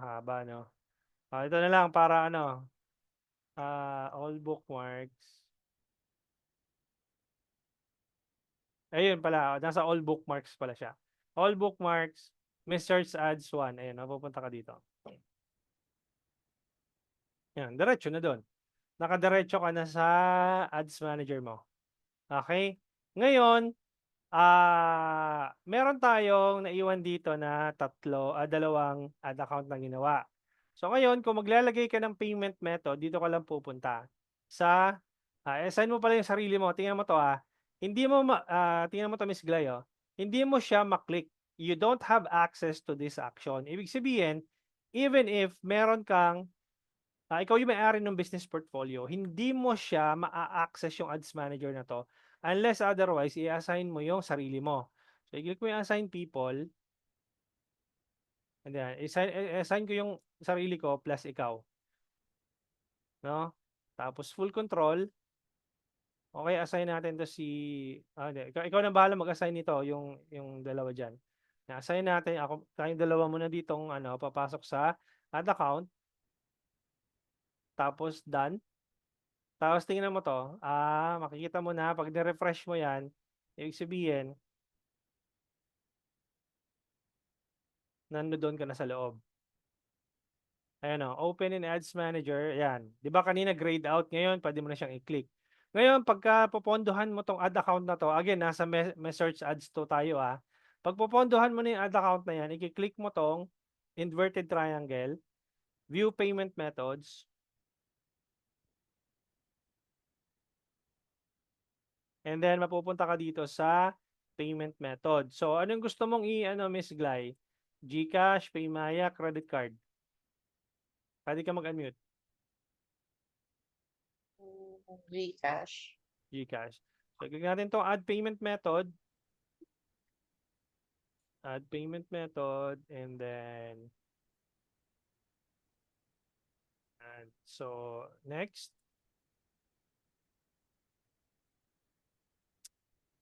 Haba, no? Ito na lang para ano, all bookmarks. Ayun pala, nasa all bookmarks pala siya. All bookmarks, may search ads 1. Ayun, mapupunta ka dito. Yan, diretso na doon. Nakadiretso ka na sa ads manager mo. Okay? Ngayon, meron tayong naiwan dito na dalawang ad account na ginawa. So ngayon, kung maglalagay ka ng payment method, dito ka lang pupunta sa assign mo pala yung sarili mo. Tingnan mo to Hindi mo tingnan mo to, Miss Glay, hindi mo siya maklik. You don't have access to this action. Ibig sabihin, even if meron kang ikaw yung may-ari ng business portfolio, hindi mo siya ma-access yung ads manager na to unless otherwise i-assign mo yung sarili mo. So, i-click mo yung assign people. And then, assign ko yung sarili ko plus ikaw. No? Tapos, full control. Okay, assign natin to si... ikaw na bahala mag-assign nito, yung dalawa dyan. Na-assign natin, tayong dalawa muna ditong papasok sa ad account. Tapos, done. Tapos tingnan mo to, makikita mo na pag ni-refresh mo yan, ibig sabihin, nandoon ka na sa loob. Ayan open in ads manager, ayan. Di ba kanina grayed out, ngayon pwede mo na siyang i-click. Ngayon, pagka popondohan mo tong ad account na to, again, nasa search ads to tayo Pag popondohan mo na yung ad account na yan, i-click mo tong inverted triangle, view payment methods, and then mapupunta ka dito sa payment method. So, anong gusto mong Miss Glay? GCash, Paymaya, credit card. Pwede ka mag-unmute. Gcash. GCash. So, click natin itong add payment method. Add payment method, and then so next.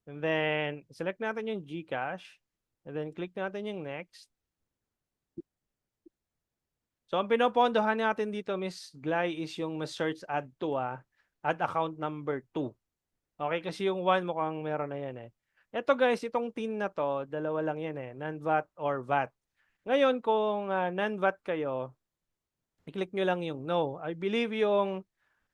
And then, select natin yung GCash. And then, click natin yung next. So, ang pinopondohan natin dito, Miss Glay, is yung search add to, add account number 2. Okay, kasi yung 1 mukhang meron na yan eh. Ito guys, itong tin na to, dalawa lang yan eh, non-VAT or VAT. Ngayon, kung non-VAT kayo, i-click nyo lang yung no. I believe yung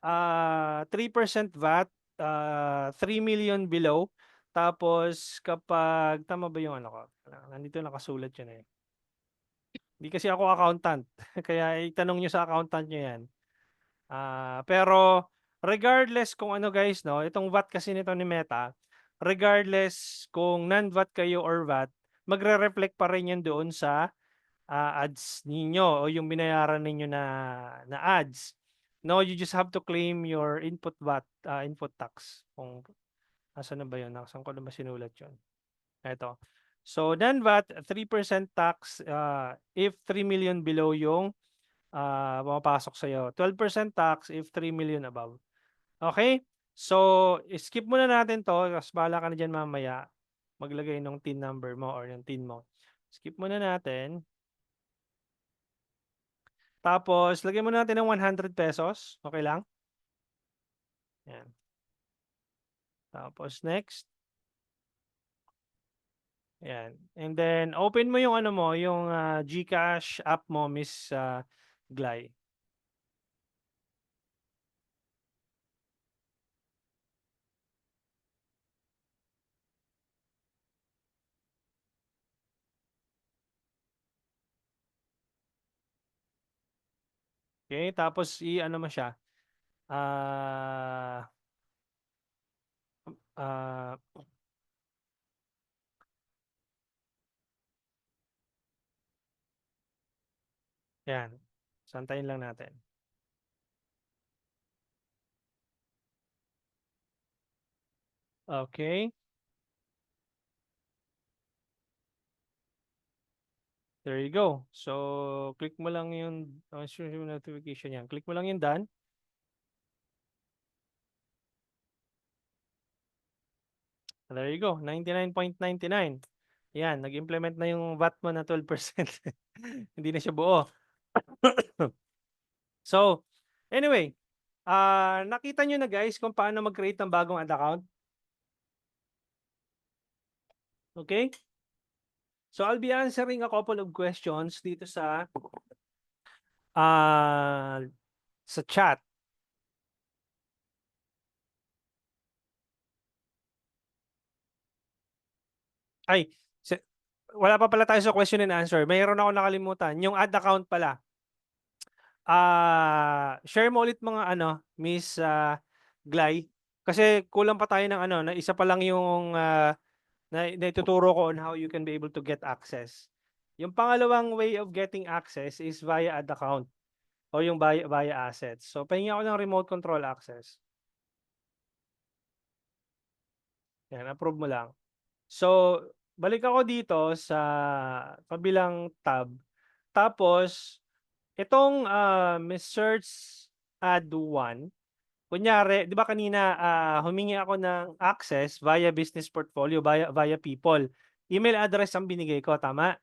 3% VAT, 3 million below. Tapos kapag, tama ba yung ano ko? Nandito nakasulat yun eh. Hindi kasi ako accountant. Kaya itanong nyo sa accountant nyo yan. Pero regardless kung ano guys, no, itong VAT kasi nito ni Meta, regardless kung non-VAT kayo or VAT, magre-reflect pa rin yan doon sa ads ninyo o yung binayaran ninyo na ads. No, you just have to claim your input VAT, input tax. Kung asan na ba yun? Saan ko na ba sinulat yun? Ito. So, non-VAT, 3% tax if 3 million below yung pumapasok sa'yo. 12% tax if 3 million above. Okay? So, skip muna natin to. Tapos bahala ka na dyan mamaya. Maglagay ng TIN number mo or yung TIN mo. Skip muna natin. Tapos, lagyan muna natin ng 100 pesos. Okay lang? Yan. Tapos, next. Yan. And then, open mo yung ano mo, yung GCash app mo, Miss Glay. Okay? Tapos, i-ano mo siya. Ah... ah yan. Santayin lang natin. Okay. There you go. So, click mo lang yung notification yan. Click mo lang yung done. There you go. 99.99. Yan. Nag-implement na yung VAT mo na 12%. Hindi na siya buo. So, anyway. Nakita nyo na guys kung paano mag-create ng bagong ad account. Okay? So, I'll be answering a couple of questions dito sa chat. Ay, wala pa pala tayo sa question and answer. Mayroon ako nakalimutan. Yung ad account pala. Share mo ulit mga ano, Miss Glay. Kasi kulang pa tayo ng ano, na isa pa lang yung na ituturo ko on how you can be able to get access. Yung pangalawang way of getting access is via ad account o yung via assets. So, pahingi ako ng remote control access. Yan, approve mo lang. So, balik ako dito sa kabilang tab. Tapos, itong search add 1, kunyari, di ba kanina humingi ako ng access via business portfolio, via people. Email address ang binigay ko, tama?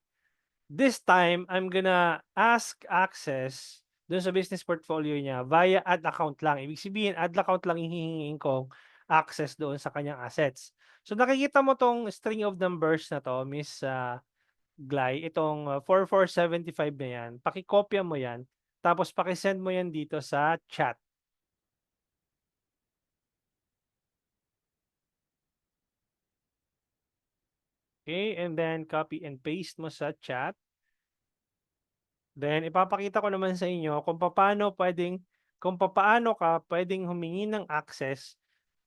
This time, I'm gonna ask access dun sa business portfolio niya via ad account lang. Ibig sabihin, ad account lang hihingin kong access doon sa kanyang assets. So nakikita mo tong string of numbers na to, Miss Glay, itong 4475 na yan. Pakikopya mo yan, tapos pakisend mo yan dito sa chat. Okay, and then copy and paste mo sa chat. Then ipapakita ko naman sa inyo kung paano ka pwedeng humingi ng access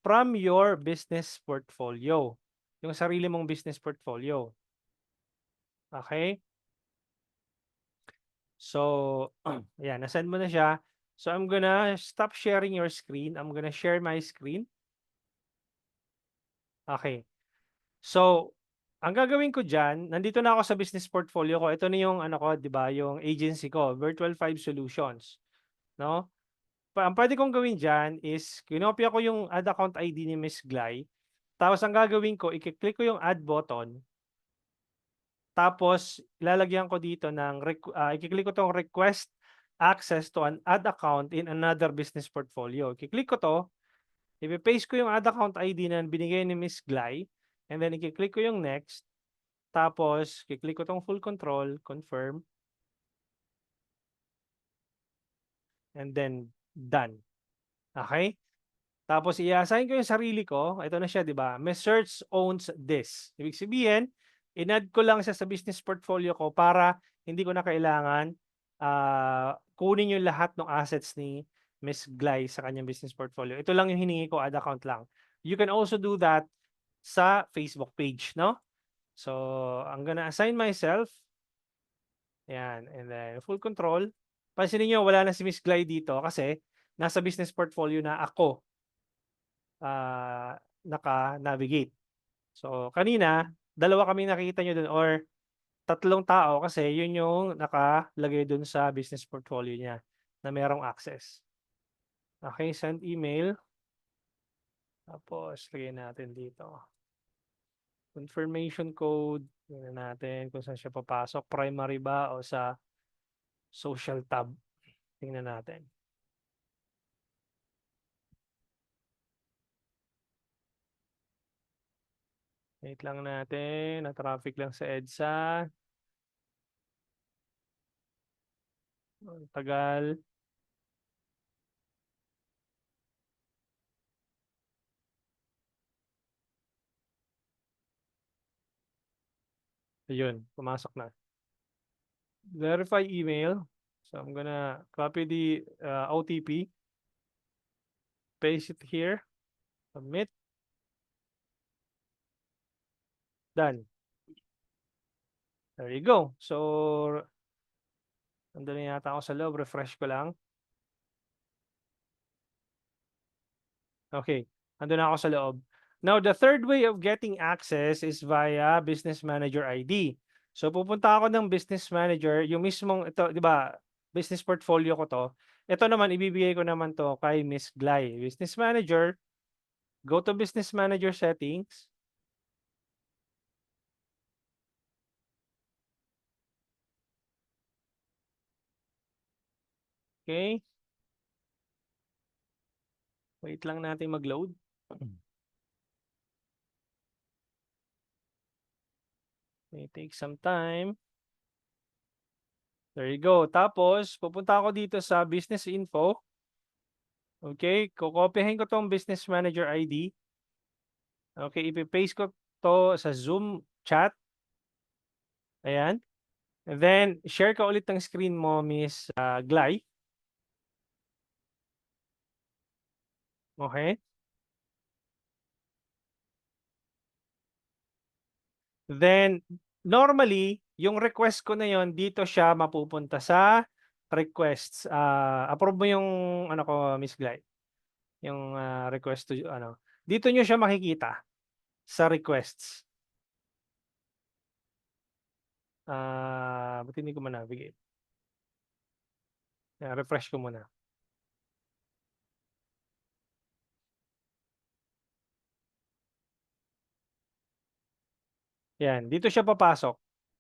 from your business portfolio. Yung sarili mong business portfolio. Okay? So, ayan, nasend mo na siya. So, I'm gonna stop sharing your screen. I'm gonna share my screen. Okay. So, ang gagawin ko dyan, nandito na ako sa business portfolio ko. Ito na yung ano ko, di ba, yung agency ko, Virtual 5 Solutions. No? Ang pwede kong gawin dyan is, kinopya ko yung ad account ID ni Miss Glay. Tapos ang gagawin ko, i-click ko yung add button. Tapos ilalagyan ko dito ng i-click ko tong request access to an ad account in another business portfolio. I-click ko 'to, ipe-paste ko yung ad account ID na binigay ni Miss Glay, and then i-click ko yung next, tapos i-click ko 'tong full control, confirm, and then done. Okay? Tapos i-assign ko yung sarili ko, ito na siya 'di ba, Miss Search owns this. Ibig sabihin, in-add ko lang siya sa business portfolio ko para hindi ko na kailangan kunin yung lahat ng assets ni Miss Glay sa kanyang business portfolio. Ito lang yung hiningi ko, ad account lang. You can also do that sa Facebook page, no? So, I'm gonna assign myself. Ayan, and then full control. Pansinin niyo wala na si Miss Glay dito kasi nasa business portfolio na ako naka-navigate. So, kanina, dalawa kami nakita nyo dun or tatlong tao kasi yun yung nakalagay dun sa business portfolio niya na merong access. Okay, send email. Tapos, lagay natin dito. Confirmation code. Tingnan natin kung saan siya papasok. Primary ba o sa social tab. Tingnan natin. Wait lang natin. Na-traffic lang sa EDSA. Ang tagal. Ayun, pumasok na. Verify email. So I'm gonna copy the OTP, paste it here, submit, done. There you go. So, nandun na yata ako sa loob, refresh ko lang. Okay, nandun na ako sa loob. Now, the third way of getting access is via Business Manager ID. So, pupunta ako ng Business Manager, yung mismong, ito, di ba, business portfolio ko to. Ito naman, ibibigay ko naman to kay Miss Glay. Business Manager, go to Business Manager settings. Okay. Wait lang natin mag-load. May take some time. There you go. Tapos, pupunta ako dito sa business info. Okay, kokopyahin ko tong business manager ID. Okay, ipi-paste ko to sa Zoom chat. Ayan. And then, share ka ulit ng screen mo, Miss Glay. Okay. Then, normally, yung request ko na yon dito siya mapupunta sa requests. Approve mo yung ano ko, Miss Glay. Yung request to ano. Dito nyo siya makikita sa requests. Ba't hindi ko ma-navigate? Refresh ko muna. Yan, dito siya papasok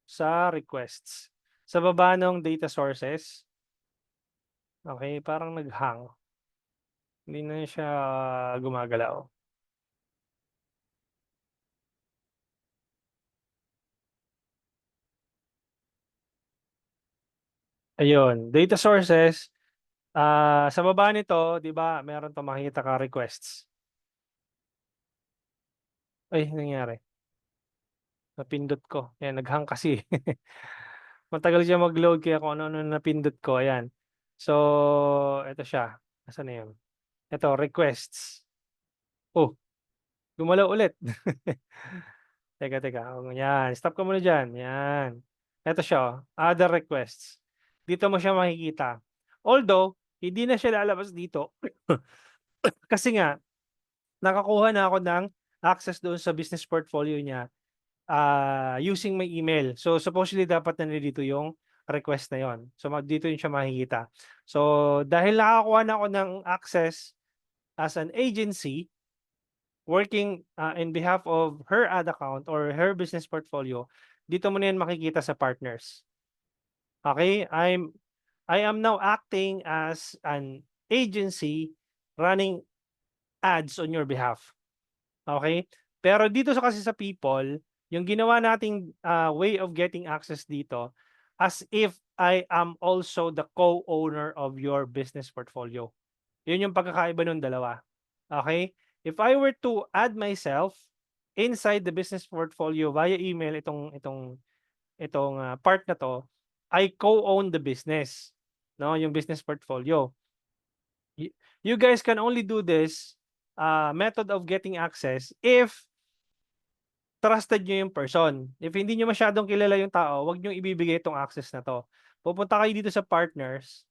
sa requests. Sa baba ng data sources. Okay, parang nag-hang. Hindi na siya gumagalaw. Ayun, data sources. Sa baba nito, 'di ba, meron 'tong makikita ka requests. Ay, nangyari. Napindot ko. Ayan, nag-hang kasi. Matagal siya mag-load kaya kung ano-ano napindot ko. Ayan. So, ito siya. Nasaan na yun? Ito, requests. Oh, gumalaw ulit. Teka. Yan. Stop ka muna dyan. Yan. Ito siya. Other requests. Dito mo siya makikita. Although, hindi na siya lalabas dito. Kasi nga, nakakuha na ako ng access doon sa business portfolio niya using my email. So, supposedly dapat na dito yung request na yon. So, dito yun siya makikita. So, dahil nakakuha na ako ng access as an agency, working in behalf of her ad account or her business portfolio, dito mo na yan makikita sa partners. Okay? I am now acting as an agency running ads on your behalf. Okay? Pero dito kasi sa people, yung ginawa nating way of getting access dito, as if I am also the co-owner of your business portfolio. Yun yung pagkakaiba ng dalawa. Okay? If I were to add myself inside the business portfolio via email, itong part na 'to, I co-own the business, 'no, yung business portfolio. You guys can only do this method of getting access if trusted niyo yung person. If hindi niyo masyadong kilala yung tao, wag niyong ibibigay itong access na 'to. Pupunta kayo dito sa partners,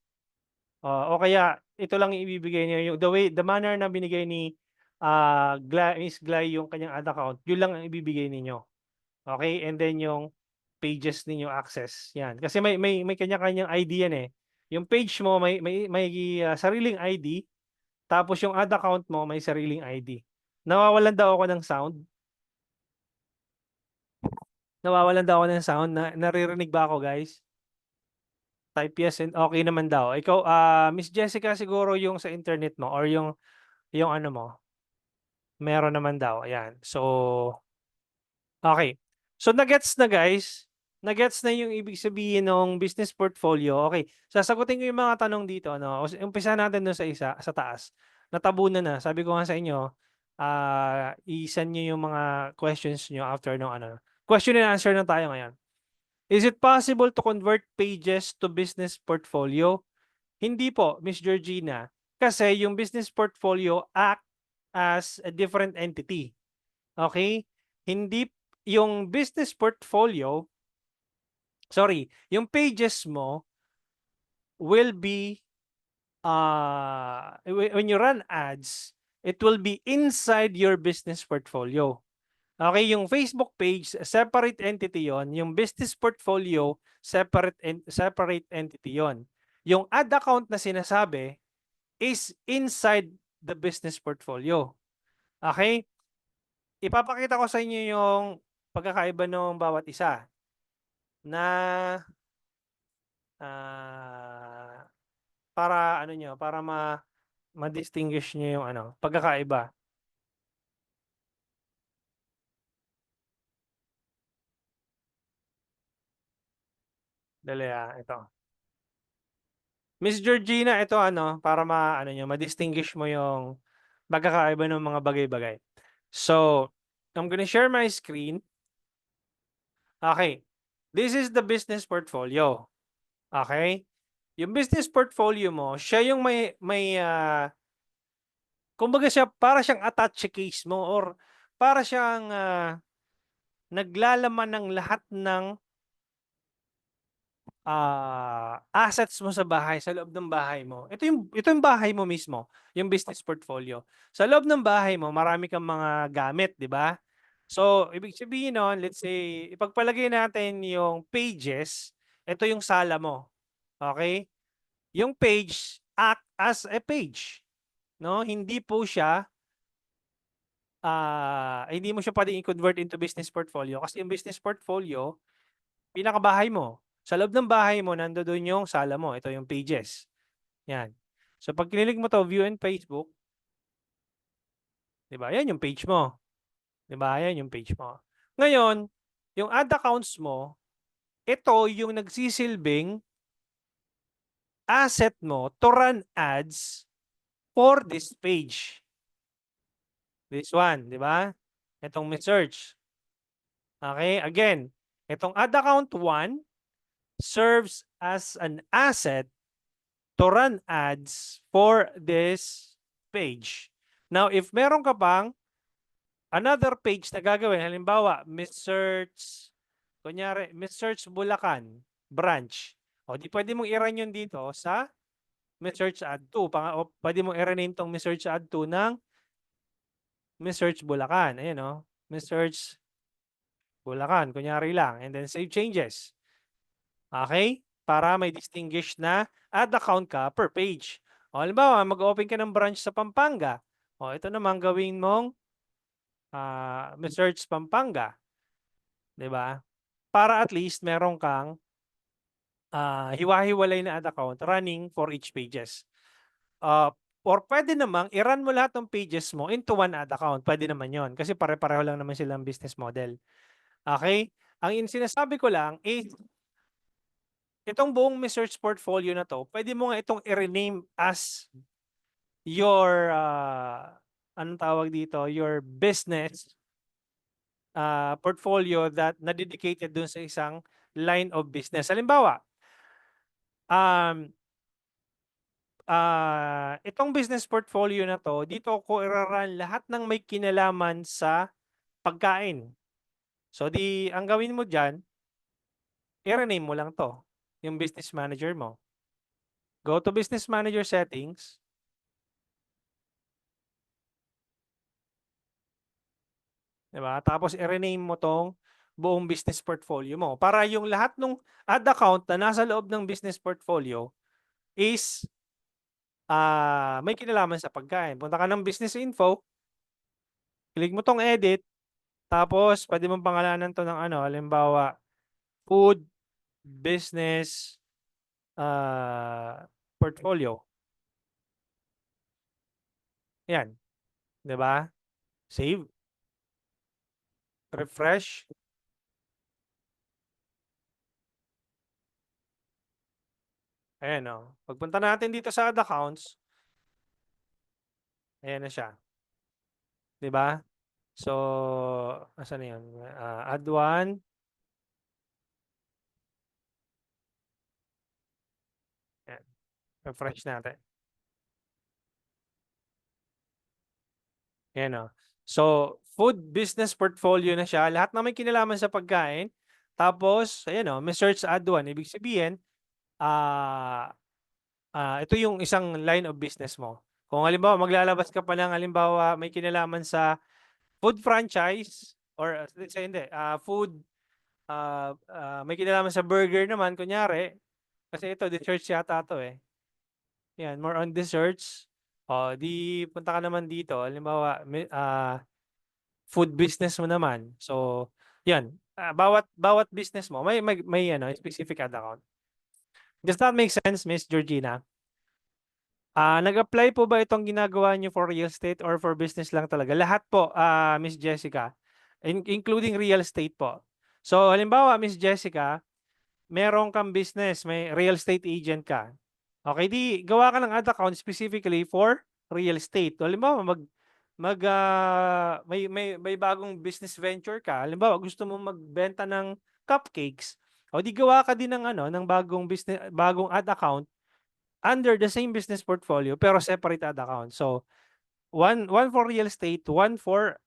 o kaya ito lang yung ibibigay niyo, yung the manner na binigay ni Miss Glay yung kanyang ad account, yun lang ang ibibigay ninyo. Okay, and then yung pages ninyo access, 'yan. Kasi may kanya-kanyang ID yan, eh. Yung page mo may sariling ID, tapos yung ad account mo may sariling ID. Nawawalan daw ako ng sound? Nawawalan daw ako ng sound, naririnig ba ako, guys? Type yes and okay naman daw. Ikaw, Miss Jessica, siguro yung sa internet mo or yung ano mo, meron naman daw, ayan. So, okay. So na-gets na, guys. Na-gets na yung ibig sabihin ng business portfolio. Okay, sasagutin ko yung mga tanong dito, ano. Umpisahan natin dun sa isa, sa taas. Natabunan na. Sabi ko nga sa inyo, i-send niyo yung mga questions niyo after nung ano. Question and answer na tayo ngayon. Is it possible to convert pages to business portfolio? Hindi po, Miss Georgina. Kasi yung business portfolio act as a different entity. Okay? Hindi yung business portfolio, yung pages mo will be when you run ads, it will be inside your business portfolio. Okay, yung Facebook page, separate entity yon. Yung business portfolio, separate entity yon. Yung ad account na sinasabi is inside the business portfolio. Okay? Ipapakita ko sa inyo yung pagkakaiba ng bawat isa na para ano niyo, para ma-distinguish niyo yung ano, pagkakaiba. Dali, ito. Miss Georgina, ito ano, para ano niyo, ma-distinguish mo yung pagkakaiba ng mga bagay-bagay. So, I'm gonna share my screen. Okay. This is the business portfolio. Okay? Yung business portfolio mo, siya yung kumbaga siya, para siyang attache case mo or para siyang naglalaman ng lahat ng assets mo sa bahay, sa loob ng bahay mo. Ito yung bahay mo mismo, yung business portfolio. Sa loob ng bahay mo, marami kang mga gamit, di ba? So, ibig sabihin nun, let's say, ipagpalagay natin yung pages, ito yung sala mo. Okay? Yung page act as a page. No? Hindi po siya, hindi mo siya pwedeng i-convert into business portfolio kasi yung business portfolio, pinakabahay mo. Sa loob ng bahay mo, nandoon yung sala mo. Ito yung pages. Yan. So, pag kinilig mo to, view in Facebook, di ba? Yan yung page mo. Di ba? Yan yung page mo. Ngayon, yung ad accounts mo, ito yung nagsisilbing asset mo to run ads for this page. This one, di ba? Itong may search. Okay? Again, itong ad account 1 serves as an asset to run ads for this page. Now, if meron ka pang another page na gagawin, halimbawa, kunyari, Search Bulacan branch. O, di pwede mong i-run yun dito sa Search Ad 2. O, pwede mong i-rename tong Search Ad 2 ng Search Bulacan. Ayan o, Search Bulacan. Kunyari lang. And then save changes. Okay? Para may distinguish na ad account ka per page. O, halimbawa, mag-open ka ng branch sa Pampanga. O, ito naman gawin mong Miss Search Pampanga, 'di ba? Para at least meron kang hiwa-hiwalay na ad account running for each pages. Uh, or pwede namang i-run mo lahat ng pages mo into one ad account. Pwede naman 'yon kasi pare-pareho lang naman silang business model. Okay? Ang sinasabi ko lang is itong buong Miss Search portfolio na 'to, pwede mo nga itong i-rename as your anong tawag dito, your business portfolio that na dedicated dun sa isang line of business. Halimbawa, um, itong business portfolio na 'to, dito ko ira-run lahat ng may kinalaman sa pagkain. So, ang gawin mo diyan, i-rename mo lang 'to, yung business manager mo. Go to business manager settings. 'Di ba? Tapos i-rename mo 'tong buong business portfolio mo para yung lahat ng ad account na nasa loob ng business portfolio is may kinalaman sa pagkain. Punta ka ng business info, click mo 'tong edit, tapos puwede mong pangalanan 'to ng ano, halimbawa, food business, portfolio. 'Yan, 'di ba? Save, refresh. Ayan, oh. Pagpunta natin dito sa ad accounts, ayan na siya, 'di ba? So, asan na 'yun? Add 1, ayan, refresh natin. Ayan, oh. So, food business portfolio na siya, lahat na may kinalaman sa pagkain. Tapos ayan, oh, may search add 1, ibig sabihin, ah, ito yung isang line of business mo. Kung halimbawa maglalabas ka pa ng halimbawa may kinalaman sa food franchise or let's say hindi, food, may kinalaman sa burger naman kunyari, kasi ito search yata 'to, eh. Yan, more on desserts. Oh, 'di punta ka naman dito halimbawa food business mo naman. So, 'yan, bawat bawat business mo may ano specific ad account. Does that make sense, Miss Georgina? Nag-apply po ba itong ginagawa niyo for real estate or for business lang talaga? Lahat po, Miss Jessica, including real estate po. So, halimbawa, Miss Jessica, meron kang business, may real estate agent ka. Okay, di gawa ka ng ad account specifically for real estate. Halimbawa, may bagong business venture ka. Halimbawa, gusto mo magbenta ng cupcakes. O di gawa ka din ng ano, ng bagong ad account under the same business portfolio pero separate ad account. So, one for real estate, one for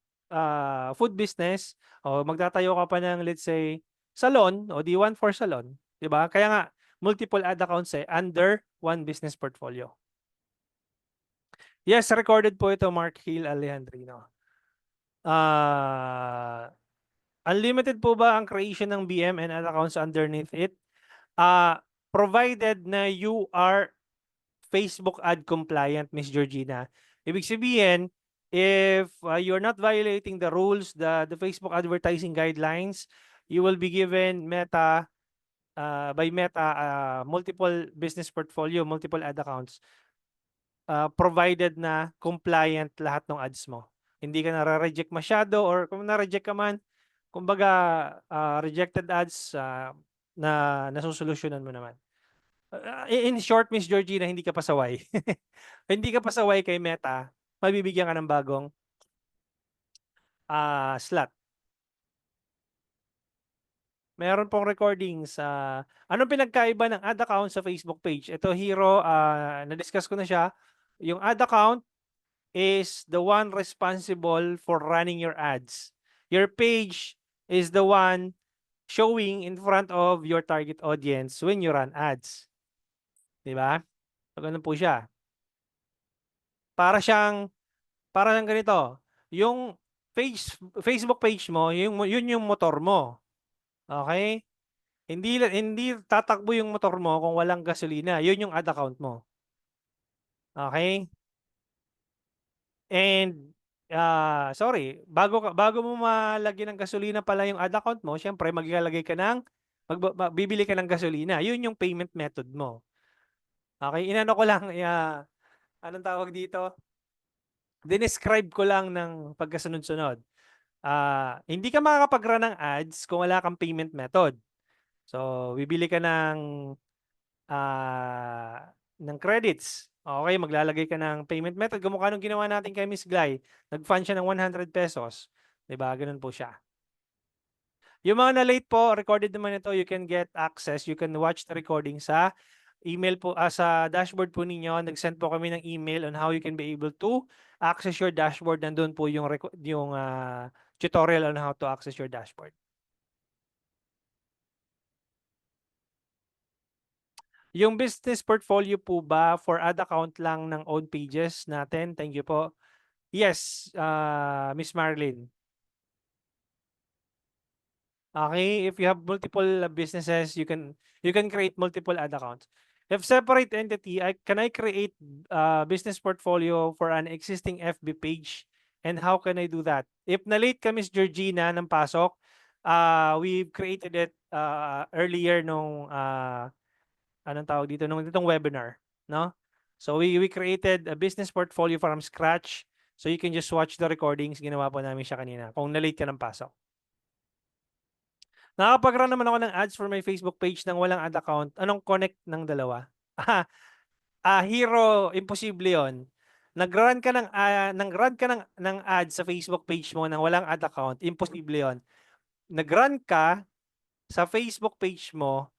food business, o magtatayo ka pa ng let's say salon, o di one for salon, 'di ba? Kaya nga multiple ad accounts under one business portfolio. Yes, recorded po ito, Mark Hill Alejandrino. Unlimited po ba ang creation ng BM and ad accounts underneath it? Provided na you are Facebook ad compliant, Miss Georgina. Ibig sabihin, if you're not violating the rules, the Facebook advertising guidelines, you will be given by Meta multiple business portfolio, multiple ad accounts, provided na compliant lahat ng ads mo. Hindi ka na-reject masyado, or kung na-reject ka man, kumbaga rejected ads na nasusolusyonan mo naman. In short, Miss Georgina, hindi ka pasaway. Hindi ka pasaway kay Meta, mabibigyan ka ng bagong slot. Meron pong recordings. Anong pinagkaiba ng ad account sa Facebook page? Ito, Hero, na-discuss ko na siya. Yung ad account is the one responsible for running your ads. Your page is the one showing in front of your target audience when you run ads. Diba? So, ganun po siya. Para siyang ganito, yung Facebook page mo, yun yung motor mo. Okay? Hindi tatakbo yung motor mo kung walang gasolina. Yun yung ad account mo. Okay? And sorry, bago mo malagyan ng gasolina pala yung ad account mo, siyempre maglalagay ka ng bibili ka ng gasolina. Yun yung payment method mo. Okay, inano ko lang, anong tawag dito? Dinescribe ko lang ng pagkasunod-sunod. Hindi ka makakapag-run ng ads kung wala kang payment method. So, bibili ka ng credits. Okay, maglalagay ka ng payment method. Kamukha nung ginawa natin kay Miss Glay. Nag-fund siya ng 100 pesos. 'Di ba? Ganun po siya. Yung mga na-late po, recorded naman ito, you can get access, you can watch the recording sa email po, sa dashboard po ninyo. Nag-send po kami ng email on how you can be able to access your dashboard. Nandun po yung tutorial on how to access your dashboard. Yung business portfolio po ba for ad account lang ng own pages natin? Thank you po. Yes, Miss Marlene. Okay, if you have multiple businesses, you can create multiple ad accounts. If separate entity, can I create business portfolio for an existing FB page? And how can I do that? If na-late ka, Miss Georgina, ng pasok, we created it earlier nung anong tawag dito, nung itong webinar, no? So we created a business portfolio from scratch. So you can just watch the recordings. Ginawa po namin siya kanina kung na-late ka ng pasok. Nakakapag-run naman ako ng ads for my Facebook page nang walang ad account. Anong connect ng dalawa? Hero, imposible 'yon. Nag-run ka ng ads sa Facebook page mo nang walang ad account, imposible 'yon. Nag-run ka sa Facebook page mo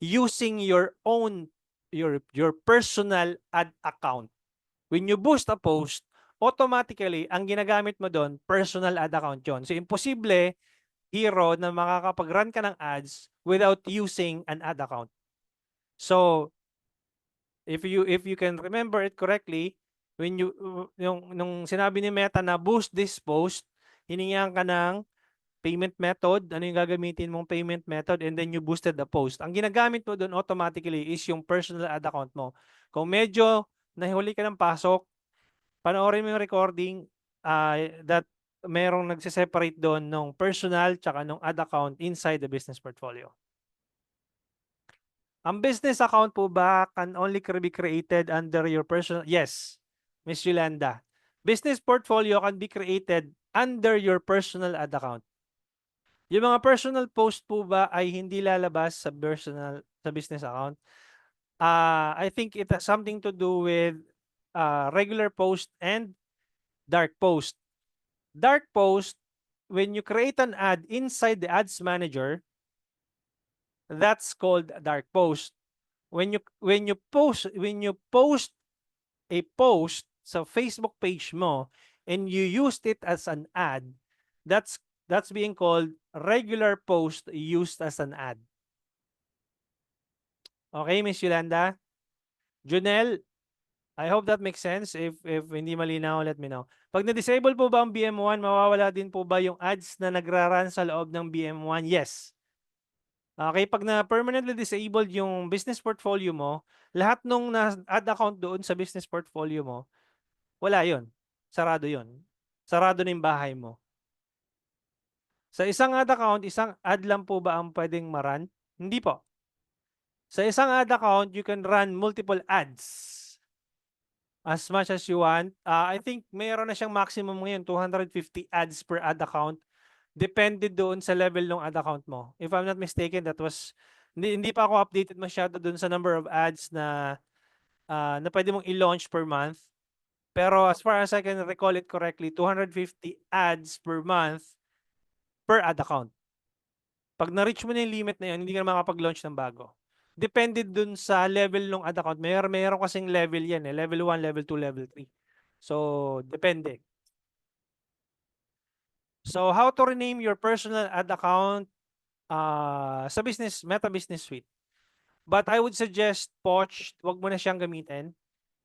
using your own your personal ad account. When you boost a post, automatically ang ginagamit mo doon, personal ad account 'yon. So imposible, Hero, na makakapag-run ka ng ads without using an ad account. So, if you can remember it correctly, when nung sinabi ni Meta na boost this post, hiningihan ka ng payment method, ano yung gagamitin mong payment method, and then you boosted the post. Ang ginagamit mo doon automatically is yung personal ad account mo. Kung medyo nahuli ka ng pasok, panoorin mo yung recording that merong nagse-separate doon ng personal tsaka ng ad account inside the business portfolio. Ang business account po ba can only be created under your personal? Yes, Miss Yolanda. Business portfolio can be created under your personal ad account. Yung mga personal post po ba ay hindi lalabas sa business account? I think it has something to do with regular post and dark post. Dark post, when you create an ad inside the ads manager, that's called dark post. When you post a post sa Facebook page mo and you used it as an ad, that's being called regular post used as an ad. Okay, Miss Yolanda? Junel, I hope that makes sense. If hindi malinaw, let me know. Pag na-disable po ba ang BM1, mawawala din po ba yung ads na nagra-run sa loob ng BM1? Yes. Okay, pag na permanently disabled yung business portfolio mo, lahat nung ad account doon sa business portfolio mo, wala yon. Sarado yon. Sarado na yung bahay mo. Sa isang ad account, isang ad lang po ba ang pwedeng ma-run? Hindi po. Sa isang ad account, you can run multiple ads as much as you want. I think mayroon na siyang maximum ngayon, 250 ads per ad account. Depende doon sa level ng ad account mo. If I'm not mistaken, that was, hindi pa ako updated masyado doon sa number of ads na pwede mong i-launch per month. Pero as far as I can recall it correctly, 250 ads per month per ad account. Pag na-reach mo na yung limit na yun, hindi ka na makapag-launch ng bago. Depende dun sa level ng ad account. Meron kasing level yan eh. Level 1, level 2, level 3. So, depende. So, how to rename your personal ad account sa Meta Business Suite. But I would suggest, Poch, wag mo na siyang gamitin.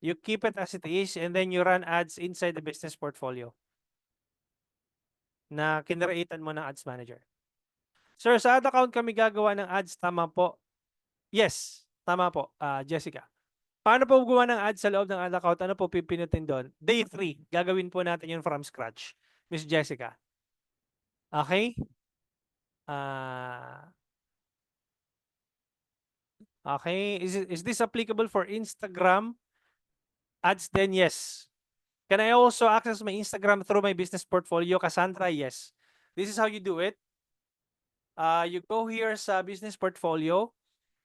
You keep it as it is and then you run ads inside the business portfolio na kinreatan mo ng ads manager. Sir, sa ad account kami gagawa ng ads, tama po? Yes, tama po, Jessica. Paano po gumawa ng ads sa loob ng ad account? Ano po pipinutin doon? Day 3. Gagawin po natin yun from scratch. Miss Jessica. Okay? Ah, okay. Is this applicable for Instagram ads then? Yes. Can I also access my Instagram through my business portfolio? Cassandra, yes. This is how you do it. You go here sa business portfolio,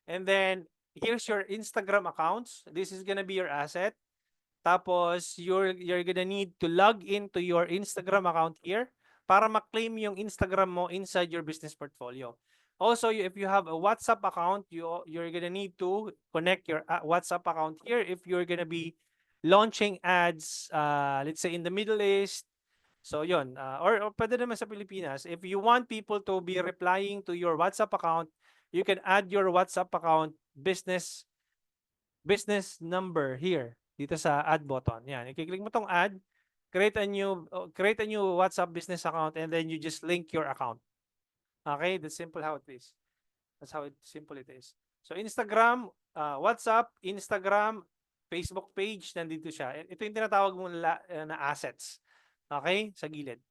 and then here's your Instagram accounts. This is gonna be your asset. Tapos, you're gonna need to log into your Instagram account here para ma-claim yung Instagram mo inside your business portfolio. Also, if you have a WhatsApp account, you're gonna need to connect your WhatsApp account here if you're gonna be launching ads, let's say in the Middle East. So, yun. Or pwede naman sa Pilipinas. If you want people to be replying to your WhatsApp account, you can add your WhatsApp account business number here dito sa add button. Yan, i-click mo tong add, create a new WhatsApp business account, and then you just link your account. Okay, that's simple how it is. That's how simple it is. So Instagram, WhatsApp, Instagram, Facebook page, nandito siya. Ito yung tinatawag mong na assets. Okay, sa gilid.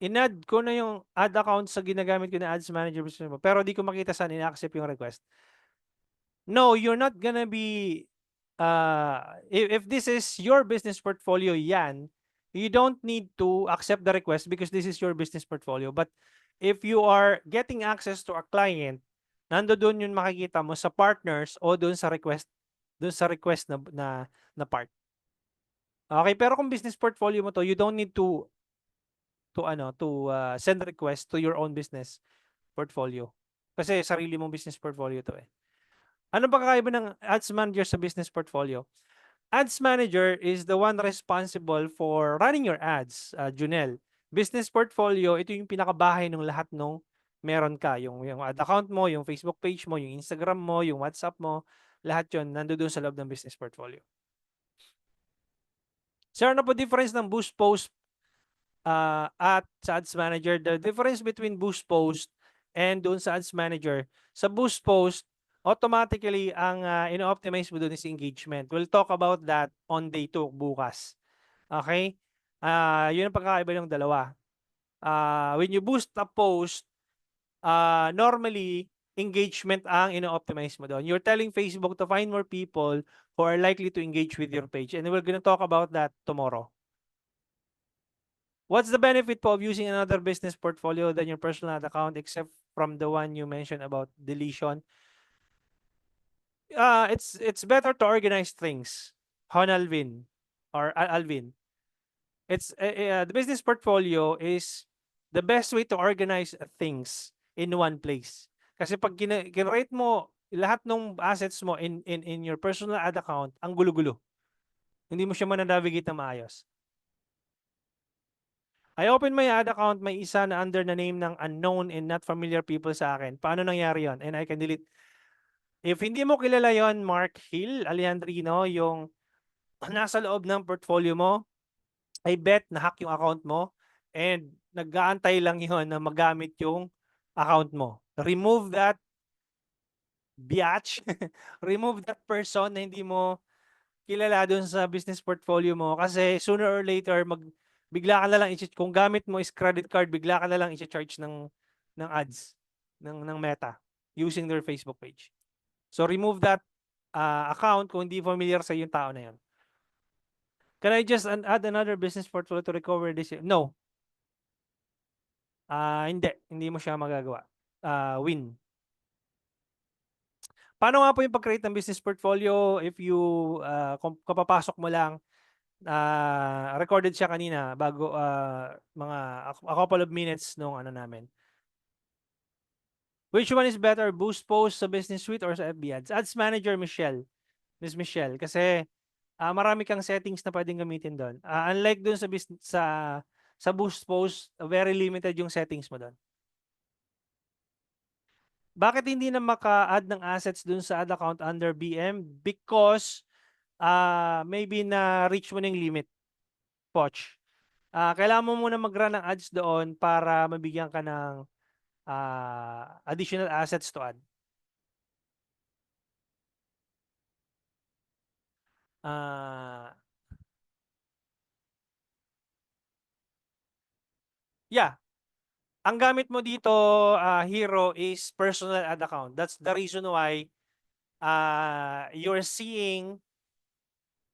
In-add ko na yung ad account sa ginagamit ko na Ads Manager business mo, pero di ko makita saan ina-accept yung request. No, you're not gonna be, if this is your business portfolio yan, you don't need to accept the request because this is your business portfolio. But if you are getting access to a client, nandoon yun makikita mo sa partners o doon sa request na part. Okay, pero kung business portfolio mo to, you don't need to send request to your own business portfolio. Kasi sarili mong business portfolio to eh. Ano ba kakaiba ng Ads Manager sa business portfolio? Ads Manager is the one responsible for running your ads, Junel. Business portfolio, ito yung pinakabahay ng lahat nung meron ka. Yung ad account mo, yung Facebook page mo, yung Instagram mo, yung WhatsApp mo, lahat yun nandoon sa loob ng business portfolio. Sir, ano po difference ng Boost Post at sa Ads Manager? The difference between Boost Post and doon sa Ads Manager, sa Boost Post, automatically ang ino-optimize mo doon is engagement. We'll talk about that on day 2 bukas. Okay? Yun ang pagkakaiba ng dalawa. When you boost a post, normally engagement ang ino-optimize mo doon. You're telling Facebook to find more people who are likely to engage with your page. And we're gonna talk about that tomorrow. What's the benefit po of using another business portfolio than your personal ad account except from the one you mentioned about deletion? It's better to organize things. Alvin. It's the business portfolio is the best way to organize things in one place. Kasi pag kinrate mo lahat ng assets mo in your personal ad account, ang gulo-gulo. Hindi mo siya mananavigate na maayos. I open my ad account, may isa na under the name ng unknown and not familiar people sa akin. Paano nangyari yon? And I can delete. If hindi mo kilala yon, Mark Hill, Alejandrino, yung nasa loob ng portfolio mo, I bet na-hack yung account mo and nag-aantay lang yon na magamit yung account mo. Remove that biatch. Remove that person na hindi mo kilala dun sa business portfolio mo kasi sooner or later bigla ka na lang kung gamit mo is credit card, bigla ka na lang i-charge ng ads ng Meta using their Facebook page. So remove that account kung hindi familiar sa yung tao na yun. Can I just add another business portfolio to recover this? No. Hindi mo siya magagawa. Win. Paano nga po yung pag-create ng business portfolio if you kung kapapasok mo lang, recorded siya kanina bago mga a couple of minutes nung ano namin. Which one is better, Boost Post sa Business Suite or sa FB Ads? Ads Manager, Miss Michelle, kasi marami kang settings na pwedeng gamitin doon. Unlike doon sa Boost Post, very limited yung settings mo doon. Bakit hindi na maka-add ng assets doon sa ad account under BM? Because maybe na reach mo na yung limit. Poch. Kailangan mo muna mag-run ng ads doon para mabigyan ka ng additional assets to add. Ah, yeah. Ang gamit mo dito, Hero, is personal ad account. That's the reason why you're seeing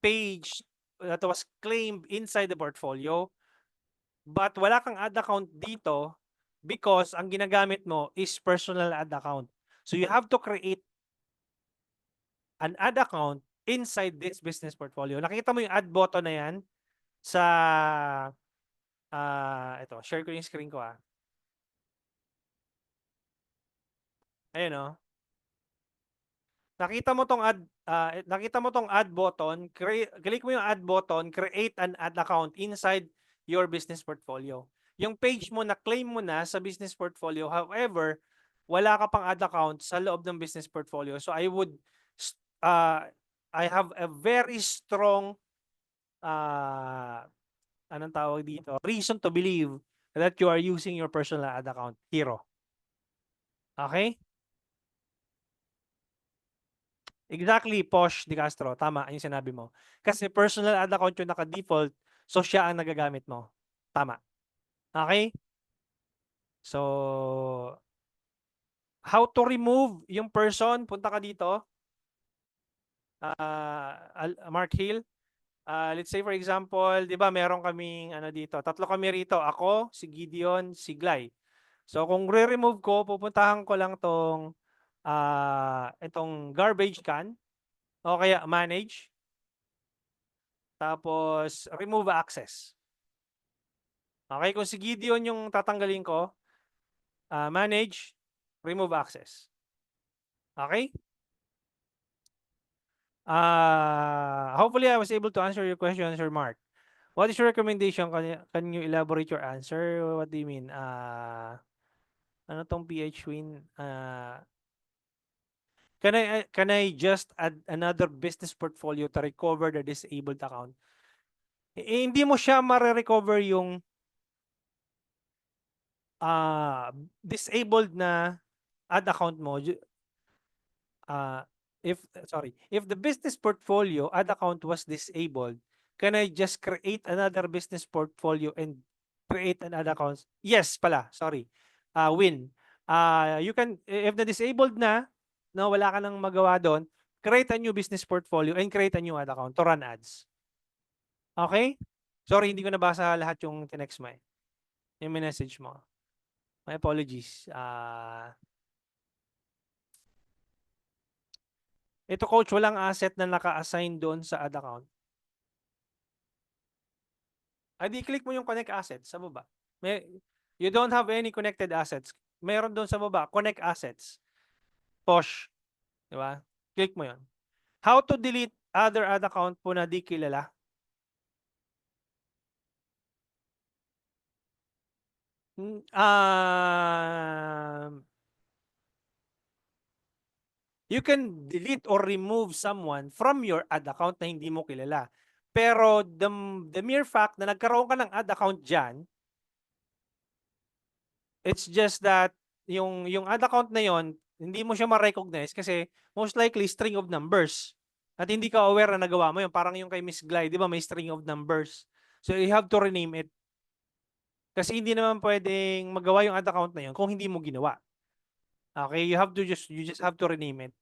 page that was claimed inside the portfolio, but wala kang ad account dito because ang ginagamit mo is personal ad account. So you have to create an ad account inside this business portfolio. Nakita mo yung add button na yan sa ito, share ko yung screen ko. Ayun, oh. Nakita mo tong add button, click mo yung add button, create an ad account inside your business portfolio. Yung page mo na claim mo na sa business portfolio, however, wala ka pang ad account sa loob ng business portfolio. So I have a very strong anong tawag dito? Reason to believe that you are using your personal ad account, Hero. Okay? Exactly, Posh Di Castro. Tama yung sinabi mo. Kasi personal ad account yung naka-default, so siya ang nagagamit mo. Tama. Okay? So, how to remove yung person? Punta ka dito. Mark Hill. Let's say for example, di ba meron kaming ano dito, tatlo kami rito. Ako, si Gideon, si Glay. So, kung re-remove ko, pupuntahan ko lang itong garbage can o kaya manage. Tapos, remove access. Okay, kung si Gideon yung tatanggalin ko, manage, remove access. Okay? Hopefully, I was able to answer your question, Sir Mark. What is your recommendation? Can you elaborate your answer? What do you mean? Ano tong PH Win? Can I just add another business portfolio to recover the disabled account? Hindi mo siya ma-recover yung disabled na ad account mo if the business portfolio ad account was disabled, can I just create another business portfolio and create an ad account? Yes pala, sorry. Win. You can, if the disabled na, no, wala ka nang magawa doon, create a new business portfolio and create a new ad account to run ads. Okay? Sorry, hindi ko nabasa lahat yung tinext mo eh. Yung message mo. My apologies. Ito coach, walang asset na naka-assign doon sa ad account. Di click mo yung connect assets sa baba. You don't have any connected assets. Meron doon sa baba, connect assets. Posh. Di ba? Click mo yon. How to delete other ad account po na di kilala? You can delete or remove someone from your ad account na hindi mo kilala. Pero the mere fact na nagkaroon ka ng ad account dyan, it's just that yung ad account na yon hindi mo siya ma-recognize kasi most likely string of numbers. At hindi ka aware na nagawa mo yun. Parang yung kay Miss Glide, di ba may string of numbers. So you have to rename it. Kasi hindi naman pwedeng magawa yung ad account na yun kung hindi mo ginawa. Okay, you just have to rename it.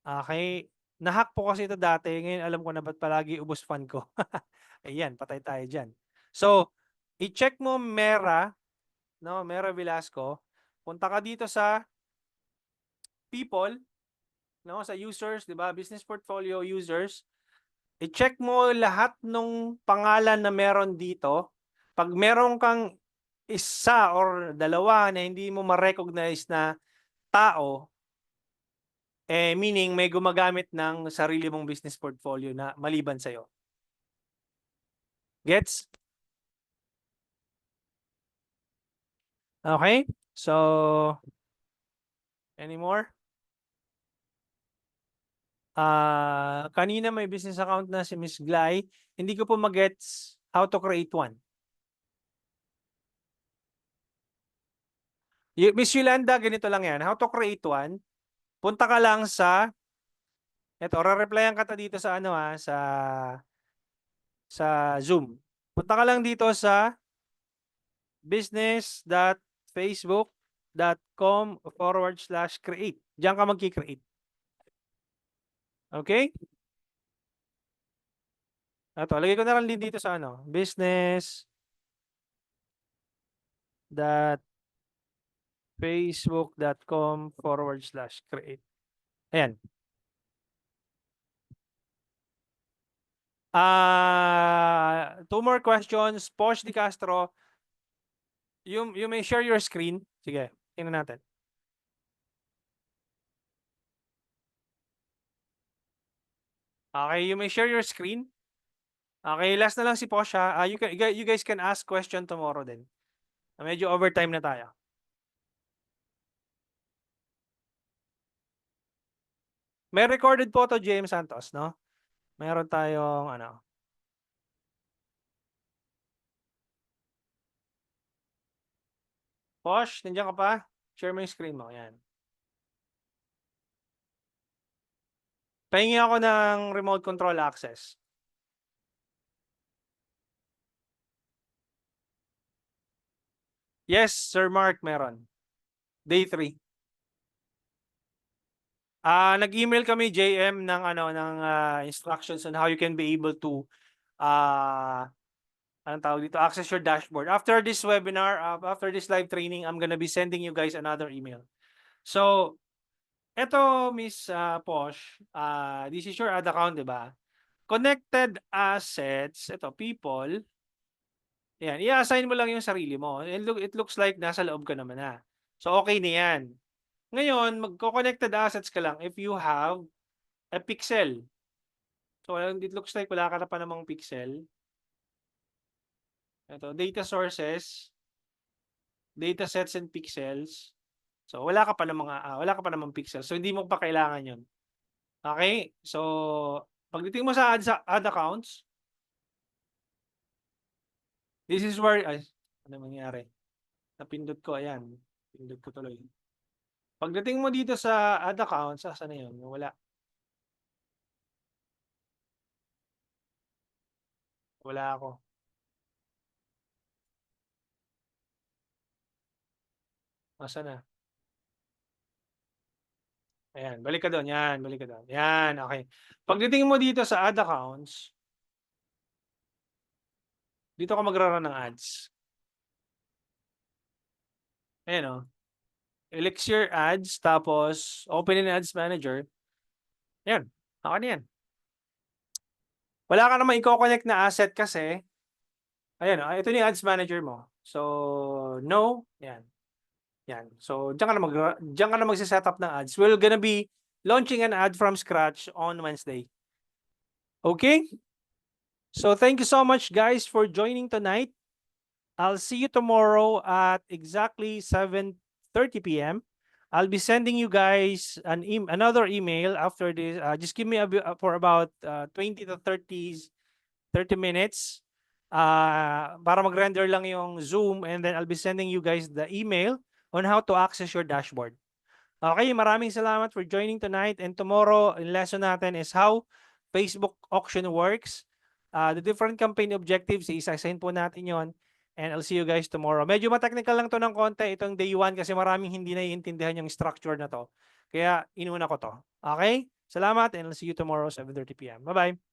Okay, nahack po kasi ito dati. Ngayon alam ko na ba't palagi ubos fund ko. Ayan, patay tayo dyan. So, i-check mo Mera, no, Mera Velasco. Punta ka dito sa people, no, sa users, 'di ba? Business portfolio users. I-check mo lahat ng pangalan na meron dito. Pag meron kang isa or dalawa na hindi mo ma-recognize na tao, meaning may gumagamit ng sarili mong business portfolio na maliban sa'yo. Gets? Okay? So, any more? Kanina may business account na si Miss Glay. Hindi ko po magets how to create one. Miss Yolanda, ganito lang yan. How to create one? Punta ka lang sa Eto, re-replyan ka dito sa ano sa Zoom. Punta ka lang dito sa business.facebook.com/create. Diyan ka magki-create. Okay? Eto, lagay ko na lang din dito sa ano, business.facebook.com/create. Ayan. Two more questions. Posh Di Castro, you may share your screen. Sige, tingnan natin. Okay, you may share your screen. Okay, last na lang si Posh ha. You guys can ask question tomorrow din. Medyo overtime na tayo. May recorded photo, James Santos, no? Meron tayong ano. Posh, nandiyan ka pa? Share mo yung screen mo. Yan. Pahingi ako ng remote control access. Yes, Sir Mark, meron. Day 3. Nag-email kami JM ng ano ng instructions on how you can be able to anong tawag dito, access your dashboard. After this webinar, after this live training, I'm gonna be sending you guys another email. So, eto Miss Posh, this is your ad account, di ba? Connected assets, ito people. Yan, i-assign mo lang yung sarili mo. It looks like nasa loob ka naman na. So, okay na yan. Ngayon, magko-connected assets ka lang if you have a pixel. So, it looks like wala ka na pa namang pixel. Ito, data sources, data sets and pixels. So, wala ka pa namang pixel. So, hindi mo pa kailangan yun. Okay? So, pagdating mo sa ad accounts, this is where, ano mangyari? Napindot ko, ayan. Pindot ko tuloy. Pagdating mo dito sa ad accounts, saan na yun? Wala. Wala ako. Asa na? Ayan, balik ka doon. Yan, balik ka doon. Yan, okay. Pagdating mo dito sa ad accounts, dito ka magra-run ng ads. Ayan o. Elixir ads, tapos open in ads manager. Ayan, okay na yan. Wala ka naman i-connect na asset kasi, ayan o, ito yung ads manager mo. So, no, yan. Yan. So, diyan ka na magse-set up ng ads. We're gonna be launching an ad from scratch on Wednesday. Okay? So, thank you so much, guys, for joining tonight. I'll see you tomorrow at exactly 7:30 p.m. I'll be sending you guys another email after this. Just give me for about 20 to 30 minutes para mag-render lang yung Zoom, and then I'll be sending you guys the email on how to access your dashboard. Okay, maraming salamat for joining tonight, and tomorrow, yung lesson natin is how Facebook auction works. The different campaign objectives, isa-assign po natin yon, and I'll see you guys tomorrow. Medyo matechnical lang to ng konti itong day 1 kasi maraming hindi naiintindihan yung structure na to. Kaya inuna ko to. Okay? Salamat, and I'll see you tomorrow 7:30 p.m. Bye-bye.